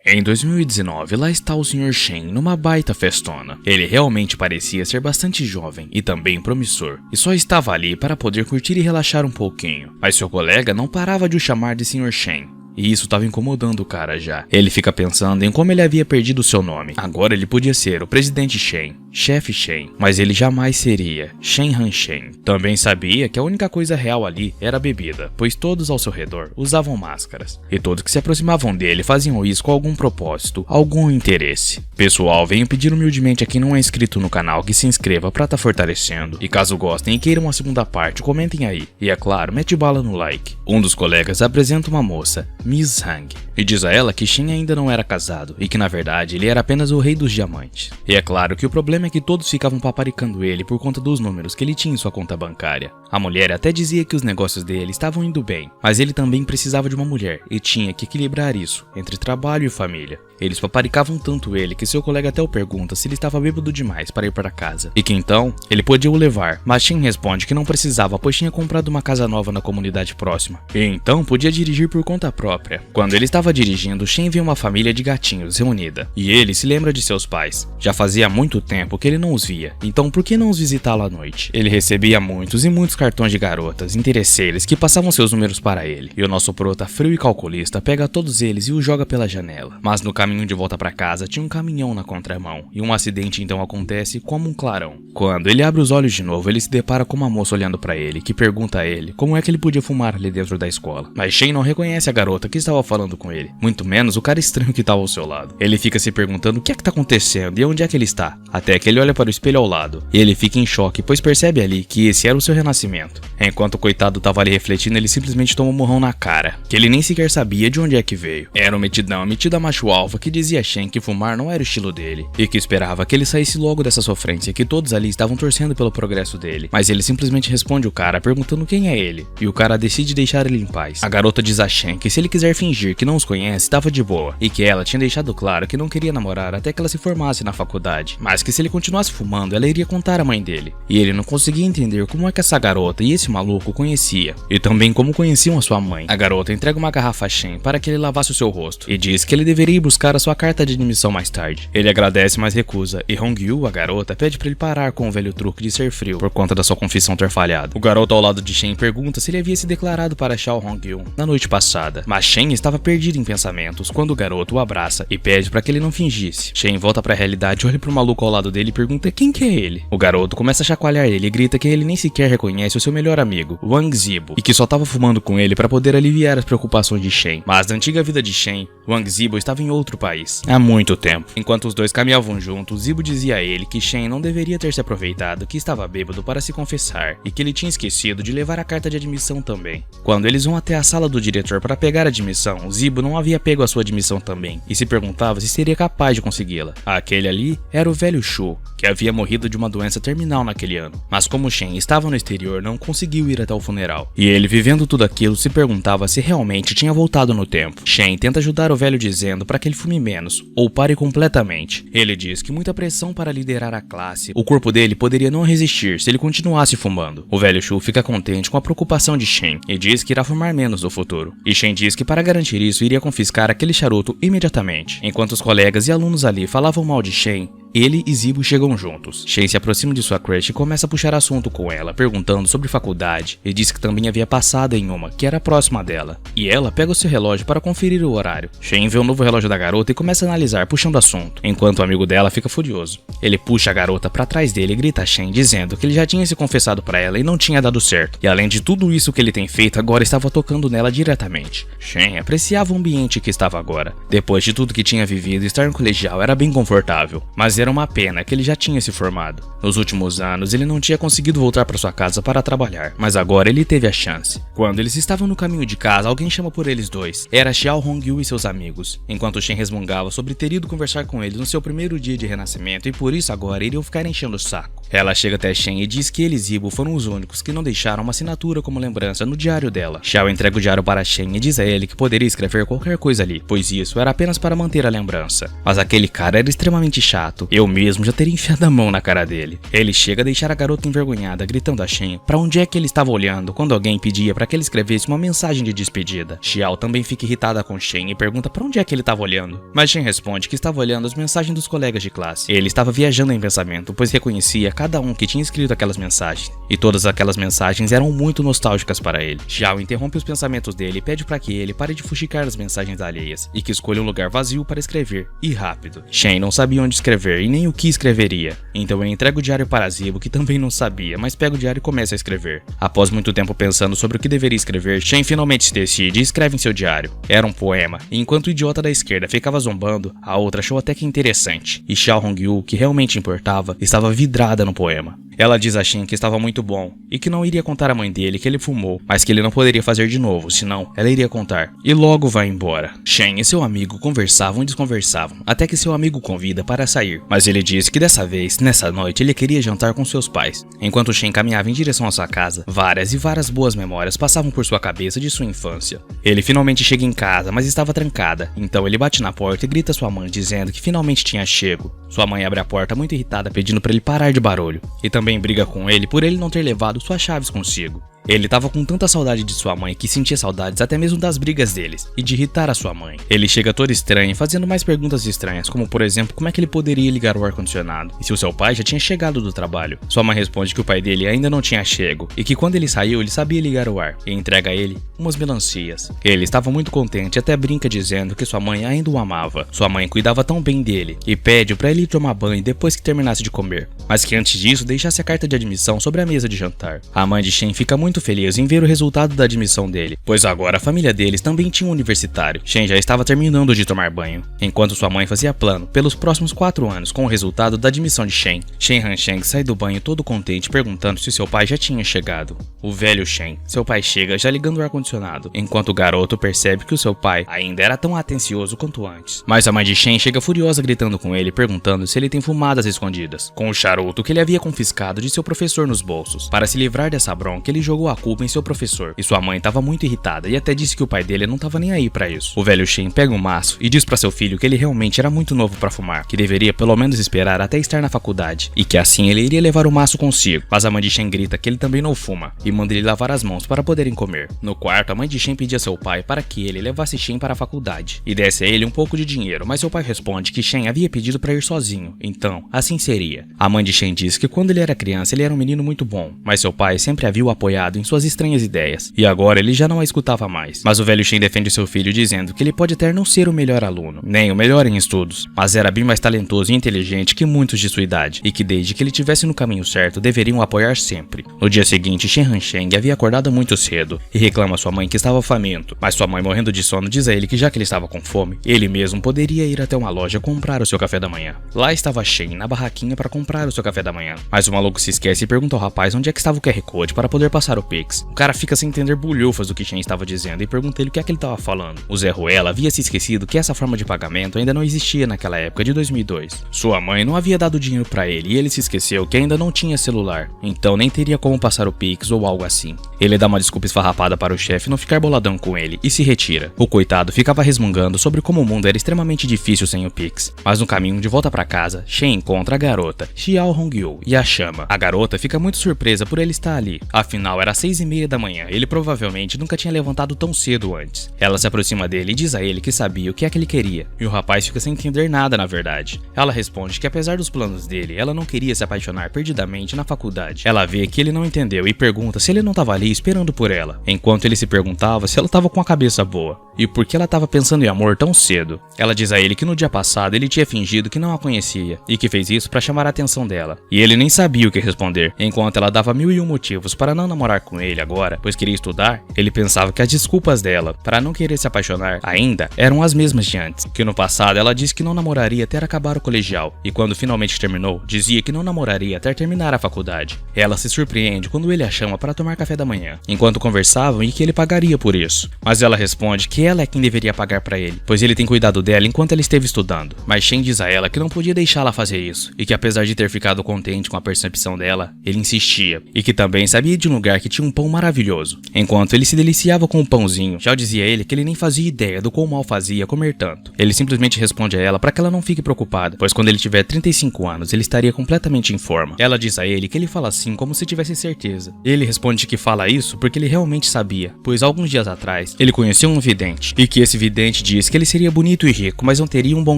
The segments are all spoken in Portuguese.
Em 2019, lá está o Sr. Shen numa baita festona. Ele realmente parecia ser bastante jovem e também promissor, e só estava ali para poder curtir e relaxar um pouquinho. Mas seu colega não parava de o chamar de Sr. Shen. E isso estava incomodando o cara já. Ele fica pensando em como ele havia perdido seu nome. Agora ele podia ser o presidente Shen, chefe Shen, mas ele jamais seria Shen Han Shen. Também sabia que a única coisa real ali era a bebida, pois todos ao seu redor usavam máscaras. E todos que se aproximavam dele faziam isso com algum propósito, algum interesse. Pessoal, venho pedir humildemente a quem não é inscrito no canal que se inscreva pra tá fortalecendo. E caso gostem e queiram a segunda parte, comentem aí. E é claro, mete bala no like. Um dos colegas apresenta uma moça, Miss Hang, e diz a ela que Shen ainda não era casado e que na verdade ele era apenas o rei dos diamantes. E é claro que o problema é que todos ficavam paparicando ele por conta dos números que ele tinha em sua conta bancária. A mulher até dizia que os negócios dele estavam indo bem, mas ele também precisava de uma mulher e tinha que equilibrar isso entre trabalho e família. Eles paparicavam tanto ele que seu colega até o pergunta se ele estava bêbado demais para ir para casa, e que então ele podia o levar, mas Shen responde que não precisava, pois tinha comprado uma casa nova na comunidade próxima, e então podia dirigir por conta própria. Quando ele estava dirigindo, Shen vê uma família de gatinhos reunida, e ele se lembra de seus pais. Já fazia muito tempo que ele não os via, então por que não os visitá-lo à noite? Ele recebia muitos e muitos cartões de garotas interesseiras que passavam seus números para ele, e o nosso prota frio e calculista pega todos eles e os joga pela janela. Mas no caminho de volta para casa tinha um caminhão na contramão, e um acidente então acontece como um clarão. Quando ele abre os olhos de novo, ele se depara com uma moça olhando para ele, que pergunta a ele como é que ele podia fumar ali dentro da escola. Mas Shen não reconhece a garota que estava falando com ele, muito menos o cara estranho que estava ao seu lado. Ele fica se perguntando o que é que tá acontecendo e onde é que ele está, até que ele olha para o espelho ao lado, e ele fica em choque, pois percebe ali que esse era o seu renascimento. Enquanto o coitado tava ali refletindo, ele simplesmente toma um murrão na cara, que ele nem sequer sabia de onde é que veio. Era um metida macho alfa que dizia a Shen que fumar não era o estilo dele, e que esperava que ele saísse logo dessa sofrência, que todos ali estavam torcendo pelo progresso dele. Mas ele simplesmente responde o cara perguntando quem é ele, e o cara decide deixar ele em paz. A garota diz a Shen que se ele quiser fingir que não os conhece, estava de boa, e que ela tinha deixado claro que não queria namorar até que ela se formasse na faculdade, mas que se ele continuasse fumando, ela iria contar à mãe dele. E ele não conseguia entender como é que essa garota e esse maluco conhecia, e também como conheciam a sua mãe. A garota entrega uma garrafa a Shen para que ele lavasse o seu rosto, e diz que ele deveria ir buscar a sua carta de admissão mais tarde. Ele agradece, mas recusa, e Hongyu, a garota, pede para ele parar com o velho truque de ser frio, por conta da sua confissão ter falhado. O garoto ao lado de Shen pergunta se ele havia se declarado para Xiao Hongyu na noite passada, mas Shen estava perdido em pensamentos quando o garoto o abraça e pede para que ele não fingisse. Shen volta para a realidade, olha pro maluco ao lado dele e pergunta quem que é ele. O garoto começa a chacoalhar ele e grita que ele nem sequer reconhece o seu melhor amigo, Wang Zibo, e que só estava fumando com ele para poder aliviar as preocupações de Shen. Mas na antiga vida de Shen, Wang Zibo estava em outro país, há muito tempo. Enquanto os dois caminhavam juntos, Zibo dizia a ele que Shen não deveria ter se aproveitado que estava bêbado para se confessar, e que ele tinha esquecido de levar a carta de admissão também. Quando eles vão até a sala do diretor para pegar a admissão, Zibo não havia pego a sua admissão também, e se perguntava se seria capaz de consegui-la. Aquele ali era o velho Shu, que havia morrido de uma doença terminal naquele ano. Mas como Shen estava no exterior, não conseguiu ir até o funeral. E ele, vivendo tudo aquilo, se perguntava se realmente tinha voltado no tempo. Shen tenta ajudar o velho dizendo para que ele fume menos, ou pare completamente. Ele diz que muita pressão para liderar a classe, o corpo dele poderia não resistir se ele continuasse fumando. O velho Shu fica contente com a preocupação de Shen e diz que irá fumar menos no futuro. E Shen diz que para garantir isso iria confiscar aquele charuto imediatamente. Enquanto os colegas e alunos ali falavam mal de Shen, ele e Zibo chegam juntos. Shen se aproxima de sua crush e começa a puxar assunto com ela, perguntando sobre faculdade, e diz que também havia passado em uma, que era próxima dela. E ela pega o seu relógio para conferir o horário. Shen vê o novo relógio da garota e começa a analisar, puxando assunto, enquanto o amigo dela fica furioso. Ele puxa a garota para trás dele e grita a Shen, dizendo que ele já tinha se confessado para ela e não tinha dado certo. E além de tudo isso que ele tem feito, agora estava tocando nela diretamente. Shen apreciava o ambiente que estava agora. Depois de tudo que tinha vivido, estar no colegial era bem confortável, mas era uma pena que ele já tinha se formado. Nos últimos anos, ele não tinha conseguido voltar para sua casa para trabalhar, mas agora ele teve a chance. Quando eles estavam no caminho de casa, alguém chama por eles dois. Era Xiao Hongyu e seus amigos, enquanto Shen resmungava sobre ter ido conversar com eles no seu primeiro dia de renascimento e por isso agora iriam ficar enchendo o saco. Ela chega até Shen e diz que ele e Zibo foram os únicos que não deixaram uma assinatura como lembrança no diário dela. Xiao entrega o diário para Shen e diz a ele que poderia escrever qualquer coisa ali, pois isso era apenas para manter a lembrança. Mas aquele cara era extremamente chato, eu mesmo já teria enfiado a mão na cara dele. Ele chega a deixar a garota envergonhada, gritando a Shen para onde é que ele estava olhando quando alguém pedia para que ele escrevesse uma mensagem de despedida. Xiao também fica irritada com Shen e pergunta para onde é que ele estava olhando, mas Shen responde que estava olhando as mensagens dos colegas de classe. Ele estava viajando em pensamento, pois reconhecia cada um que tinha escrito aquelas mensagens, e todas aquelas mensagens eram muito nostálgicas para ele. Xiao interrompe os pensamentos dele e pede para que ele pare de fuxicar as mensagens alheias e que escolha um lugar vazio para escrever, e rápido. Shen não sabia onde escrever e nem o que escreveria, então ele entrega o diário para Zibo, que também não sabia, mas pega o diário e começa a escrever. Após muito tempo pensando sobre o que deveria escrever, Shen finalmente se decide e escreve em seu diário. Era um poema, e enquanto o idiota da esquerda ficava zombando, a outra achou até que interessante, e Xiao Hongyu, que realmente importava, estava vidrada no poema. Ela diz a Shen que estava muito bom, e que não iria contar à mãe dele que ele fumou, mas que ele não poderia fazer de novo, senão ela iria contar. E logo vai embora. Shen e seu amigo conversavam e desconversavam, até que seu amigo convida para sair, mas ele diz que dessa vez, nessa noite, ele queria jantar com seus pais. Enquanto Shen caminhava em direção à sua casa, várias e várias boas memórias passavam por sua cabeça de sua infância. Ele finalmente chega em casa, mas estava trancada, então ele bate na porta e grita a sua mãe dizendo que finalmente tinha chego. Sua mãe abre a porta muito irritada pedindo para ele parar de barulho, e também briga com ele por ele não ter levado suas chaves consigo. Ele estava com tanta saudade de sua mãe que sentia saudades até mesmo das brigas deles e de irritar a sua mãe. Ele chega todo estranho, fazendo mais perguntas estranhas, como por exemplo, como é que ele poderia ligar o ar-condicionado e se o seu pai já tinha chegado do trabalho. Sua mãe responde que o pai dele ainda não tinha chego e que quando ele saiu ele sabia ligar o ar e entrega a ele umas melancias. Ele estava muito contente e até brinca dizendo que sua mãe ainda o amava. Sua mãe cuidava tão bem dele e pede para ele ir tomar banho depois que terminasse de comer, mas que antes disso deixasse a carta de admissão sobre a mesa de jantar. A mãe de Shen fica muito feliz em ver o resultado da admissão dele, pois agora a família deles também tinha um universitário. Shen já estava terminando de tomar banho, enquanto sua mãe fazia plano pelos próximos 4 anos com o resultado da admissão de Shen. Shen Hansheng sai do banho todo contente perguntando se seu pai já tinha chegado. O velho Shen, seu pai chega já ligando o ar-condicionado, enquanto o garoto percebe que o seu pai ainda era tão atencioso quanto antes. Mas a mãe de Shen chega furiosa gritando com ele perguntando se ele tem fumadas escondidas, com o charuto que ele havia confiscado de seu professor nos bolsos. Para se livrar dessa bronca, ele jogou a culpa em seu professor, e sua mãe estava muito irritada e até disse que o pai dele não estava nem aí para isso. O velho Shen pega um maço e diz para seu filho que ele realmente era muito novo para fumar, que deveria pelo menos esperar até estar na faculdade, e que assim ele iria levar o maço consigo. Mas a mãe de Shen grita que ele também não fuma, e manda ele lavar as mãos para poderem comer. No quarto, a mãe de Shen pedia a seu pai para que ele levasse Shen para a faculdade, e desse a ele um pouco de dinheiro, mas seu pai responde que Shen havia pedido para ir sozinho, então assim seria. A mãe de Shen diz que quando ele era criança ele era um menino muito bom, mas seu pai sempre havia o apoiado em suas estranhas ideias, e agora ele já não a escutava mais. Mas o velho Shen defende seu filho dizendo que ele pode até não ser o melhor aluno, nem o melhor em estudos, mas era bem mais talentoso e inteligente que muitos de sua idade, e que desde que ele estivesse no caminho certo deveriam o apoiar sempre. No dia seguinte, Shen Hansheng havia acordado muito cedo e reclama a sua mãe que estava faminto, mas sua mãe, morrendo de sono, diz a ele que já que ele estava com fome, ele mesmo poderia ir até uma loja comprar o seu café da manhã. Lá estava Shen na barraquinha para comprar o seu café da manhã, mas o maluco se esquece e pergunta ao rapaz onde é que estava o QR Code para poder passar o Pix. O cara fica sem entender bulhufas do que Shen estava dizendo e pergunta ele o que é que ele estava falando. O Zé Ruela havia se esquecido que essa forma de pagamento ainda não existia naquela época de 2002. Sua mãe não havia dado dinheiro para ele e ele se esqueceu que ainda não tinha celular, então nem teria como passar o Pix ou algo assim. Ele dá uma desculpa esfarrapada para o chefe não ficar boladão com ele e se retira. O coitado ficava resmungando sobre como o mundo era extremamente difícil sem o Pix, mas no caminho de volta para casa, Shen encontra a garota, Xiao Hongyu, e a chama. A garota fica muito surpresa por ele estar ali, afinal era 6:30 da manhã, ele provavelmente nunca tinha levantado tão cedo antes. Ela se aproxima dele e diz a ele que sabia o que é que ele queria, e o rapaz fica sem entender nada na verdade. Ela responde que apesar dos planos dele, ela não queria se apaixonar perdidamente na faculdade. Ela vê que ele não entendeu e pergunta se ele não estava ali esperando por ela, enquanto ele se perguntava se ela estava com a cabeça boa, e por que ela estava pensando em amor tão cedo. Ela diz a ele que no dia passado ele tinha fingido que não a conhecia, e que fez isso para chamar a atenção dela, e ele nem sabia o que responder, enquanto ela dava 1001 motivos para não namorar falar com ele agora, pois queria estudar, ele pensava que as desculpas dela para não querer se apaixonar ainda eram as mesmas de antes, que no passado ela disse que não namoraria até acabar o colegial, e quando finalmente terminou, dizia que não namoraria até terminar a faculdade. Ela se surpreende quando ele a chama para tomar café da manhã, enquanto conversavam e que ele pagaria por isso, mas ela responde que ela é quem deveria pagar para ele, pois ele tem cuidado dela enquanto ela esteve estudando. Mas Shen diz a ela que não podia deixá-la fazer isso, e que apesar de ter ficado contente com a percepção dela, ele insistia, e que também sabia de um lugar que tinha um pão maravilhoso. Enquanto ele se deliciava com o pãozinho, Xiao dizia a ele que ele nem fazia ideia do quão mal fazia comer tanto. Ele simplesmente responde a ela para que ela não fique preocupada, pois quando ele tiver 35 anos, ele estaria completamente em forma. Ela diz a ele que ele fala assim como se tivesse certeza. Ele responde que fala isso porque ele realmente sabia, pois alguns dias atrás, ele conheceu um vidente, e que esse vidente diz que ele seria bonito e rico, mas não teria um bom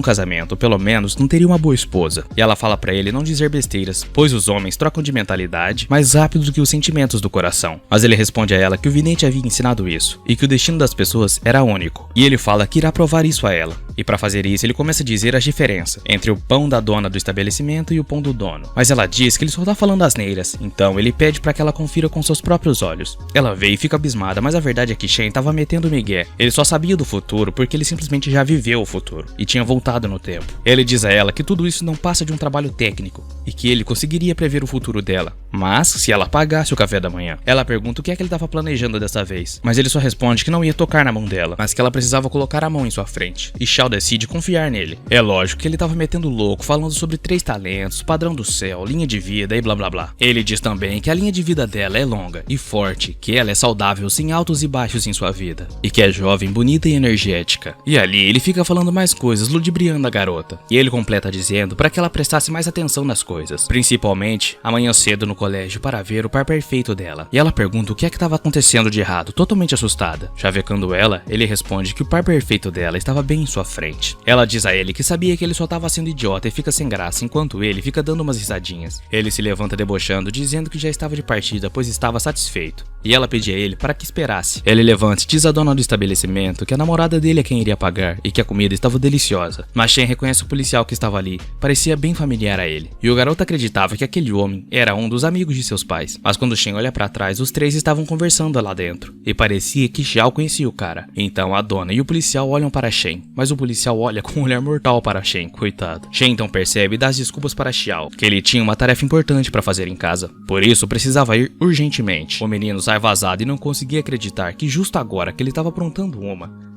casamento, pelo menos não teria uma boa esposa. E ela fala para ele não dizer besteiras, pois os homens trocam de mentalidade mais rápido do que os sentimentos do coração. Mas ele responde a ela que o vidente havia ensinado isso, e que o destino das pessoas era único. E ele fala que irá provar isso a ela. E para fazer isso, ele começa a dizer as diferenças entre o pão da dona do estabelecimento e o pão do dono. Mas ela diz que ele só tá falando asneiras, então ele pede para que ela confira com seus próprios olhos. Ela vê e fica abismada, mas a verdade é que Shen tava metendo migué. Ele só sabia do futuro porque ele simplesmente já viveu o futuro e tinha voltado no tempo. Ele diz a ela que tudo isso não passa de um trabalho técnico e que ele conseguiria prever o futuro dela, mas se ela pagasse o café da manhã. Ela pergunta o que é que ele tava planejando dessa vez, mas ele só responde que não ia tocar na mão dela, mas que ela precisava colocar a mão em sua frente. E Xiao decide confiar nele. É lógico que ele tava metendo louco, falando sobre 3 talentos, padrão do céu, linha de vida e blá blá blá. Ele diz também que a linha de vida dela é longa e forte, que ela é saudável sem altos e baixos em sua vida, e que é jovem, bonita e energética. E ali ele fica falando mais coisas, ludibriando a garota. E ele completa dizendo para que ela prestasse mais atenção nas coisas, principalmente amanhã cedo no colégio para ver o par perfeito dela. E ela pergunta o que é que estava acontecendo de errado, totalmente assustada. Chavecando ela, ele responde que o par perfeito dela estava bem em sua frente. Ela diz a ele que sabia que ele só estava sendo idiota e fica sem graça, enquanto ele fica dando umas risadinhas. Ele se levanta debochando, dizendo que já estava de partida, pois estava satisfeito. E ela pede a ele para que esperasse. Ele levanta e diz à dona do estabelecimento que a namorada dele é quem iria pagar e que a comida estava deliciosa. Mas Shen reconhece o policial que estava ali, parecia bem familiar a ele. E o garoto acreditava que aquele homem era um dos amigos de seus pais. Mas quando Shen olha para trás, os 3 estavam conversando lá dentro. E parecia que Xiao conhecia o cara. Então a dona e o policial olham para Shen, mas o policial olha com um olhar mortal para Shen, coitado. Shen então percebe e dá as desculpas para Xiao, que ele tinha uma tarefa importante para fazer em casa. Por isso precisava ir urgentemente. O menino sai vazado e não conseguia acreditar que justo agora que ele estava aprontando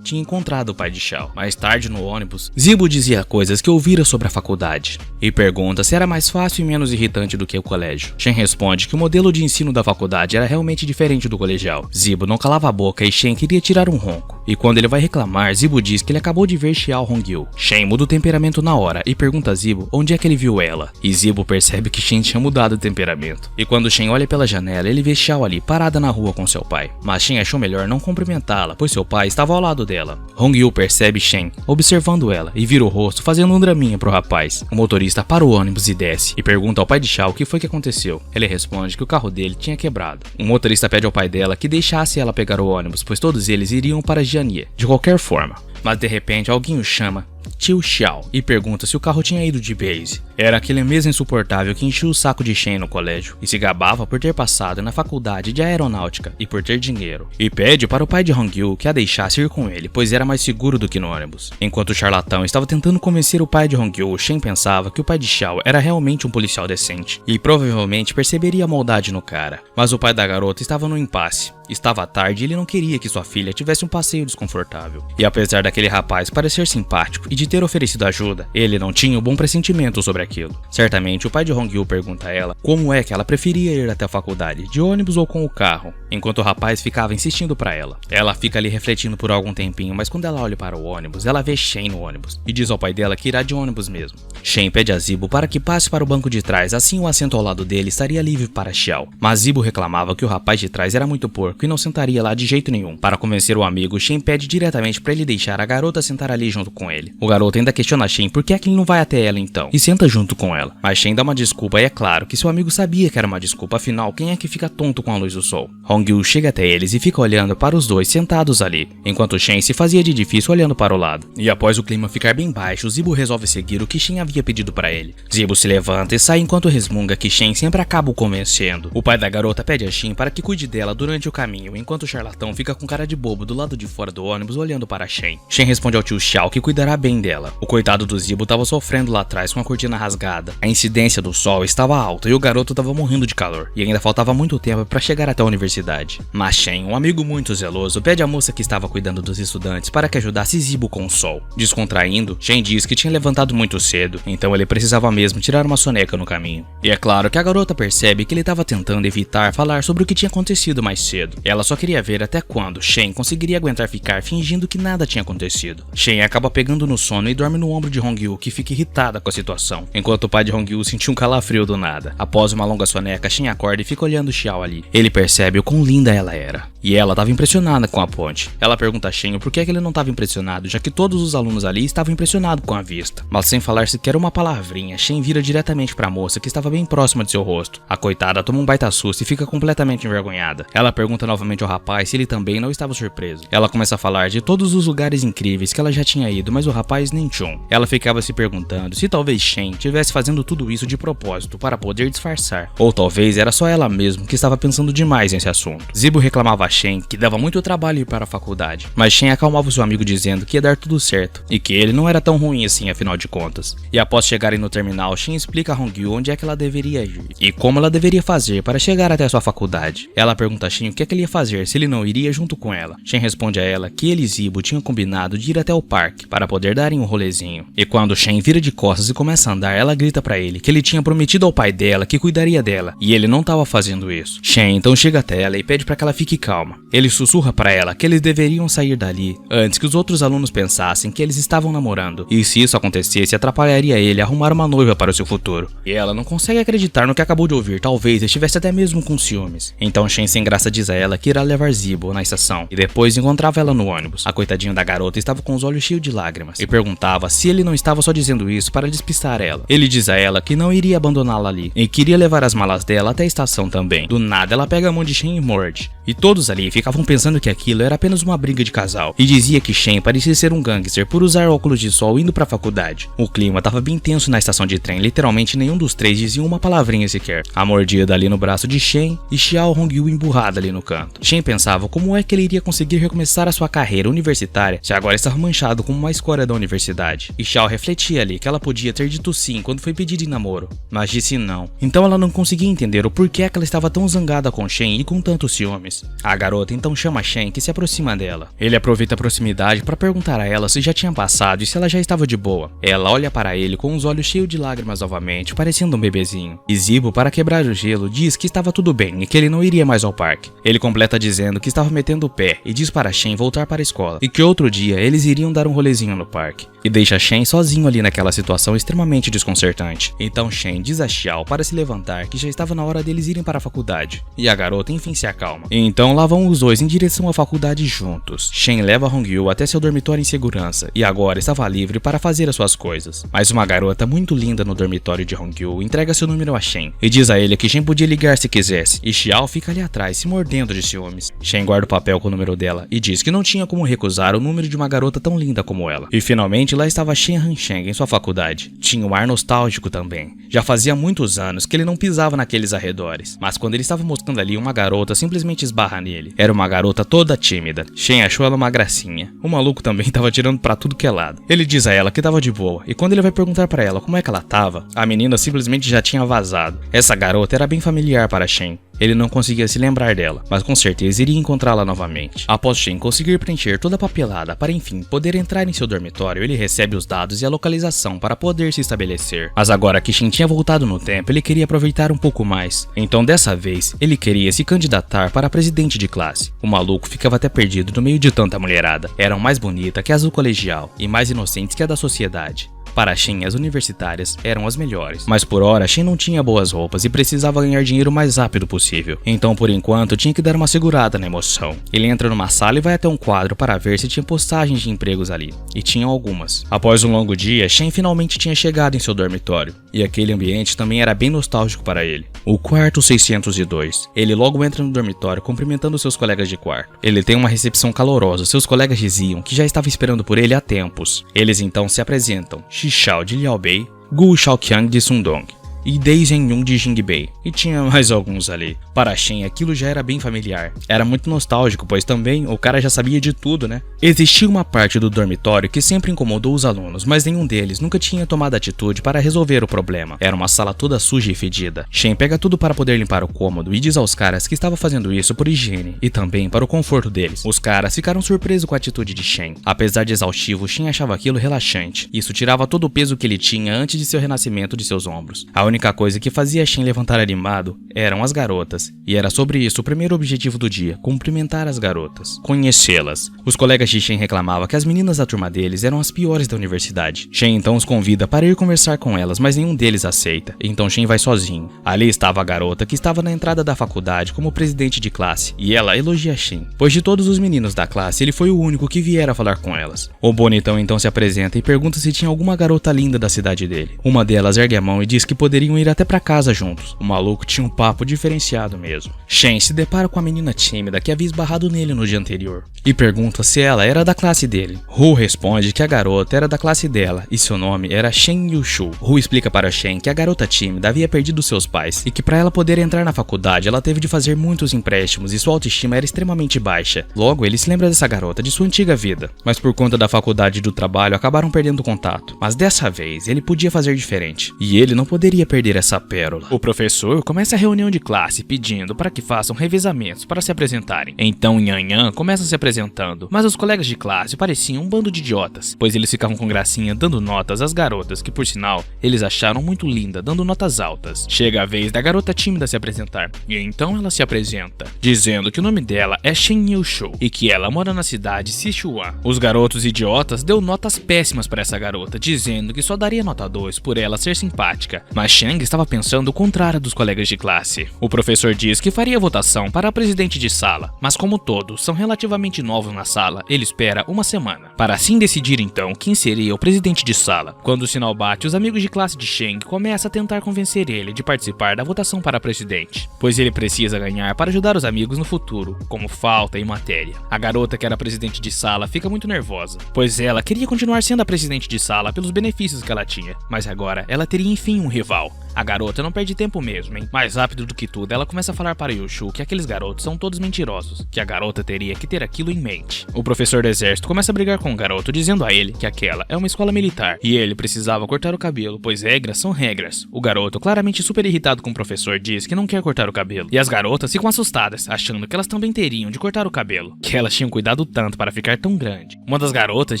tinha encontrado o pai de Xiao. Mais tarde no ônibus, Zibo dizia coisas que ouvira sobre a faculdade e pergunta se era mais fácil e menos irritante do que o colégio. Shen responde que o modelo de ensino da faculdade era realmente diferente do colegial. Zibo não calava a boca e Shen queria tirar um ronco. E quando ele vai reclamar, Zibo diz que ele acabou de ver Xiao Hongyu. Shen muda o temperamento na hora e pergunta a Zibo onde é que ele viu ela. E Zibo percebe que Shen tinha mudado o temperamento. E quando Shen olha pela janela, ele vê Xiao ali parada na rua com seu pai. Mas Shen achou melhor não cumprimentá-la, pois seu pai estava ao lado dela. Hongyu percebe Shen observando ela e vira o rosto fazendo um draminha pro rapaz. O motorista para o ônibus e desce e pergunta ao pai de Xiao o que foi que aconteceu. Ele responde que o carro dele tinha quebrado. O motorista pede ao pai dela que deixasse ela pegar o ônibus, pois todos eles iriam para Jianye de qualquer forma. Mas de repente alguém o chama Tio Xiao e pergunta se o carro tinha ido de base. Era aquele mesmo insuportável que enchia o saco de Shen no colégio e se gabava por ter passado na faculdade de aeronáutica e por ter dinheiro. E pede para o pai de Hongyu que a deixasse ir com ele, pois era mais seguro do que no ônibus. Enquanto o charlatão estava tentando convencer o pai de Hongyu, Shen pensava que o pai de Xiao era realmente um policial decente e provavelmente perceberia a maldade no cara. Mas o pai da garota estava no impasse. Estava tarde e ele não queria que sua filha tivesse um passeio desconfortável. E apesar daquele rapaz parecer simpático e de ter oferecido ajuda, ele não tinha um bom pressentimento sobre aquilo. Certamente o pai de Hongyu pergunta a ela como é que ela preferia ir até a faculdade, de ônibus ou com o carro, enquanto o rapaz ficava insistindo para ela. Ela fica ali refletindo por algum tempinho, mas quando ela olha para o ônibus, ela vê Shen no ônibus e diz ao pai dela que irá de ônibus mesmo. Shen pede a Zibo para que passe para o banco de trás, assim o assento ao lado dele estaria livre para Xiao. Mas Zibo reclamava que o rapaz de trás era muito porco e não sentaria lá de jeito nenhum. Para convencer o amigo, Shen pede diretamente para ele deixar a garota sentar ali junto com ele. O garoto ainda questiona Shen por que é que ele não vai até ela então, e senta junto com ela. Mas Shen dá uma desculpa e é claro que seu amigo sabia que era uma desculpa, afinal, quem é que fica tonto com a luz do sol? Hongyu chega até eles e fica olhando para os dois sentados ali, enquanto Shen se fazia de difícil olhando para o lado. E após o clima ficar bem baixo, Zibo resolve seguir o que Shen havia pedido para ele. Zibo se levanta e sai enquanto resmunga que Shen sempre acaba o convencendo. O pai da garota pede a Shen para que cuide dela durante o caminho, enquanto o charlatão fica com cara de bobo do lado de fora do ônibus olhando para Shen. Shen responde ao tio Xiao que cuidará bem dela. O coitado do Zibo estava sofrendo lá atrás com a cortina rasgada. A incidência do sol estava alta e o garoto estava morrendo de calor, e ainda faltava muito tempo para chegar até a universidade. Mas Shen, um amigo muito zeloso, pede à moça que estava cuidando dos estudantes para que ajudasse Zibo com o sol. Descontraindo, Shen diz que tinha levantado muito cedo, então ele precisava mesmo tirar uma soneca no caminho. E é claro que a garota percebe que ele estava tentando evitar falar sobre o que tinha acontecido mais cedo. Ela só queria ver até quando Shen conseguiria aguentar ficar fingindo que nada tinha acontecido. Shen acaba pegando no sono e dorme no ombro de Hongyu, que fica irritada com a situação, enquanto o pai de Hongyu sentiu um calafrio do nada. Após uma longa soneca, Shen acorda e fica olhando Xiao ali. Ele percebe o quão linda ela era, e ela estava impressionada com a ponte. Ela pergunta a Shen por que ele não estava impressionado, já que todos os alunos ali estavam impressionados com a vista. Mas sem falar sequer uma palavrinha, Shen vira diretamente para a moça que estava bem próxima de seu rosto. A coitada toma um baita susto e fica completamente envergonhada. Ela pergunta novamente ao rapaz se ele também não estava surpreso. Ela começa a falar de todos os lugares incríveis que ela já tinha ido, mas o rapaz nem tchum. Ela ficava se perguntando se talvez Shen estivesse fazendo tudo isso de propósito para poder disfarçar, ou talvez era só ela mesma que estava pensando demais nesse assunto. Zibo reclamava a Shen que dava muito trabalho ir para a faculdade, mas Shen acalmava o seu amigo dizendo que ia dar tudo certo e que ele não era tão ruim assim afinal de contas. E após chegarem no terminal, Shen explica a Hongyu onde é que ela deveria ir e como ela deveria fazer para chegar até a sua faculdade. Ela pergunta a Shen o que é que ele ia fazer se ele não iria junto com ela. Shen responde a ela que ele e Zibo tinham combinado de ir até o parque para poder darem um rolezinho. E quando Shen vira de costas e começa a andar, ela grita para ele que ele tinha prometido ao pai dela que cuidaria dela e ele não estava fazendo isso. Shen então chega até ela e pede para que ela fique calma. Ele sussurra para ela que eles deveriam sair dali antes que os outros alunos pensassem que eles estavam namorando, e se isso acontecesse atrapalharia ele a arrumar uma noiva para o seu futuro. E ela não consegue acreditar no que acabou de ouvir, talvez estivesse até mesmo com ciúmes. Então Shen sem graça diz a ela que irá levar Zibo na estação e depois encontrava ela no ônibus. A coitadinha da garota estava com os olhos cheios de lágrimas e perguntava se ele não estava só dizendo isso para despistar ela. Ele diz a ela que não iria abandoná-la ali e queria levar as malas dela até a estação também. Do nada ela pega a mão de Shen e morde, e todos ali ficavam pensando que aquilo era apenas uma briga de casal, e dizia que Shen parecia ser um gangster por usar óculos de sol indo pra faculdade. O clima estava bem tenso na estação de trem, literalmente nenhum dos três dizia uma palavrinha sequer. A mordida ali no braço de Shen e Xiao Hongyu emburrada ali no canto. Shen pensava como é que ele iria conseguir recomeçar a sua carreira universitária se agora estava manchado como uma escória da universidade. E Xiao refletia ali que ela podia ter dito sim quando foi pedir em namoro, mas disse não. Então ela não conseguia entender o porquê que ela estava tão zangada com Shen e com tantos ciúmes. A garota então chama Shen, que se aproxima dela. Ele aproveita a proximidade para perguntar a ela se já tinha passado e se ela já estava de boa. Ela olha para ele com os olhos cheios de lágrimas novamente, parecendo um bebezinho. E Zibo, para quebrar o gelo, diz que estava tudo bem e que ele não iria mais ao parque. Ele completa dizendo que estava metendo o pé e diz para Shen voltar para a escola e que outro dia eles iriam dar um rolezinho no parque. E deixa Shen sozinho ali naquela situação extremamente desconcertante. Então Shen diz a Xiao para se levantar que já estava na hora deles irem para a faculdade. E a garota enfim se acalma. E então lá vão os dois em direção à faculdade juntos. Shen leva Hongyu até seu dormitório em segurança e agora estava livre para fazer as suas coisas. Mas uma garota muito linda no dormitório de Hongyu entrega seu número a Shen e diz a ele que Shen podia ligar se quisesse. E Xiao fica ali atrás se mordendo de ciúmes. Shen guarda o papel com o número dela e diz que não tinha como recusar o número de uma garota tão linda como ela. E finalmente lá estava Shen Hansheng em sua faculdade. Tinha um ar nostálgico também. Já fazia muitos anos que ele não pisava naqueles arredores, mas quando ele estava moscando ali, uma garota simplesmente esbarra nele. Era uma garota toda tímida. Shen achou ela uma gracinha. O maluco também estava tirando pra tudo que é lado. Ele diz a ela que estava de boa, e quando ele vai perguntar pra ela como é que ela estava, a menina simplesmente já tinha vazado. Essa garota era bem familiar para Shen. Ele não conseguia se lembrar dela, mas com certeza iria encontrá-la novamente. Após Shen conseguir preencher toda a papelada para enfim poder entrar em seu dormitório, ele recebe os dados e a localização para poder se estabelecer. Mas agora que Shen tinha voltado no tempo, ele queria aproveitar um pouco mais. Então dessa vez, ele queria se candidatar para presidente de classe. O maluco ficava até perdido no meio de tanta mulherada. Eram mais bonita que a azul colegial e mais inocentes que a da sociedade. Para Shen, as universitárias eram as melhores. Mas por hora, Shen não tinha boas roupas e precisava ganhar dinheiro o mais rápido possível. Então, por enquanto, tinha que dar uma segurada na emoção. Ele entra numa sala e vai até um quadro para ver se tinha postagens de empregos ali. E tinha algumas. Após um longo dia, Shen finalmente tinha chegado em seu dormitório. E aquele ambiente também era bem nostálgico para ele. O quarto 602. Ele logo entra no dormitório cumprimentando seus colegas de quarto. Ele tem uma recepção calorosa. Seus colegas diziam que já estava esperando por ele há tempos. Eles então se apresentam. Shishao de Liaobei, Gu Shaoqiang de Sundong e Dei Zhenyun de Jingbei, e tinha mais alguns ali. Para Shen, aquilo já era bem familiar. Era muito nostálgico, pois também o cara já sabia de tudo, né? Existia uma parte do dormitório que sempre incomodou os alunos, mas nenhum deles nunca tinha tomado atitude para resolver o problema. Era uma sala toda suja e fedida. Shen pega tudo para poder limpar o cômodo e diz aos caras que estava fazendo isso por higiene e também para o conforto deles. Os caras ficaram surpresos com a atitude de Shen. Apesar de exaustivo, Shen achava aquilo relaxante. Isso tirava todo o peso que ele tinha antes de seu renascimento de seus ombros. A única coisa que fazia Shen levantar animado eram as garotas, e era sobre isso o primeiro objetivo do dia: cumprimentar as garotas, conhecê-las. Os colegas de Shen reclamavam que as meninas da turma deles eram as piores da universidade. Shen então os convida para ir conversar com elas, mas nenhum deles aceita, então Shen vai sozinho. Ali estava a garota que estava na entrada da faculdade como presidente de classe, e ela elogia Shen, pois de todos os meninos da classe ele foi o único que viera falar com elas. O bonitão então se apresenta e pergunta se tinha alguma garota linda da cidade dele. Uma delas ergue a mão e diz que poderiam ir até pra casa juntos. O maluco tinha um papo diferenciado mesmo. Shen se depara com a menina tímida que havia esbarrado nele no dia anterior e pergunta se ela era da classe dele. Hu responde que a garota era da classe dela e seu nome era Shen Yushu. Hu explica para Shen que a garota tímida havia perdido seus pais e que para ela poder entrar na faculdade ela teve de fazer muitos empréstimos e sua autoestima era extremamente baixa. Logo, ele se lembra dessa garota de sua antiga vida, mas por conta da faculdade e do trabalho acabaram perdendo contato. Mas dessa vez ele podia fazer diferente e ele não poderia perder essa pérola. O professor começa a reunião de classe pedindo para que façam revezamentos para se apresentarem. Então Yan começa se apresentando, mas os colegas de classe pareciam um bando de idiotas, pois eles ficavam com gracinha dando notas às garotas que, por sinal, eles acharam muito linda, dando notas altas. Chega a vez da garota tímida se apresentar, e então ela se apresenta, dizendo que o nome dela é Shen Yushu e que ela mora na cidade Sichuan. Os garotos idiotas deu notas péssimas para essa garota, dizendo que só daria nota 2 por ela ser simpática, mas Shang estava pensando o contrário dos colegas de classe. O professor diz que faria votação para a presidente de sala, mas como todos são relativamente novos na sala, ele espera uma semana, para assim decidir então quem seria o presidente de sala. Quando o sinal bate, os amigos de classe de Shang começam a tentar convencer ele de participar da votação para presidente, pois ele precisa ganhar para ajudar os amigos no futuro, como falta e matéria. A garota que era presidente de sala fica muito nervosa, pois ela queria continuar sendo a presidente de sala pelos benefícios que ela tinha, mas agora ela teria enfim um rival. A garota não perde tempo mesmo, hein? Mais rápido do que tudo, ela começa a falar para Yushu que aqueles garotos são todos mentirosos, que a garota teria que ter aquilo em mente. O professor do exército começa a brigar com o garoto, dizendo a ele que aquela é uma escola militar e ele precisava cortar o cabelo, pois regras são regras. O garoto, claramente super irritado com o professor, diz que não quer cortar o cabelo, e as garotas ficam assustadas, achando que elas também teriam de cortar o cabelo, que elas tinham cuidado tanto para ficar tão grande. Uma das garotas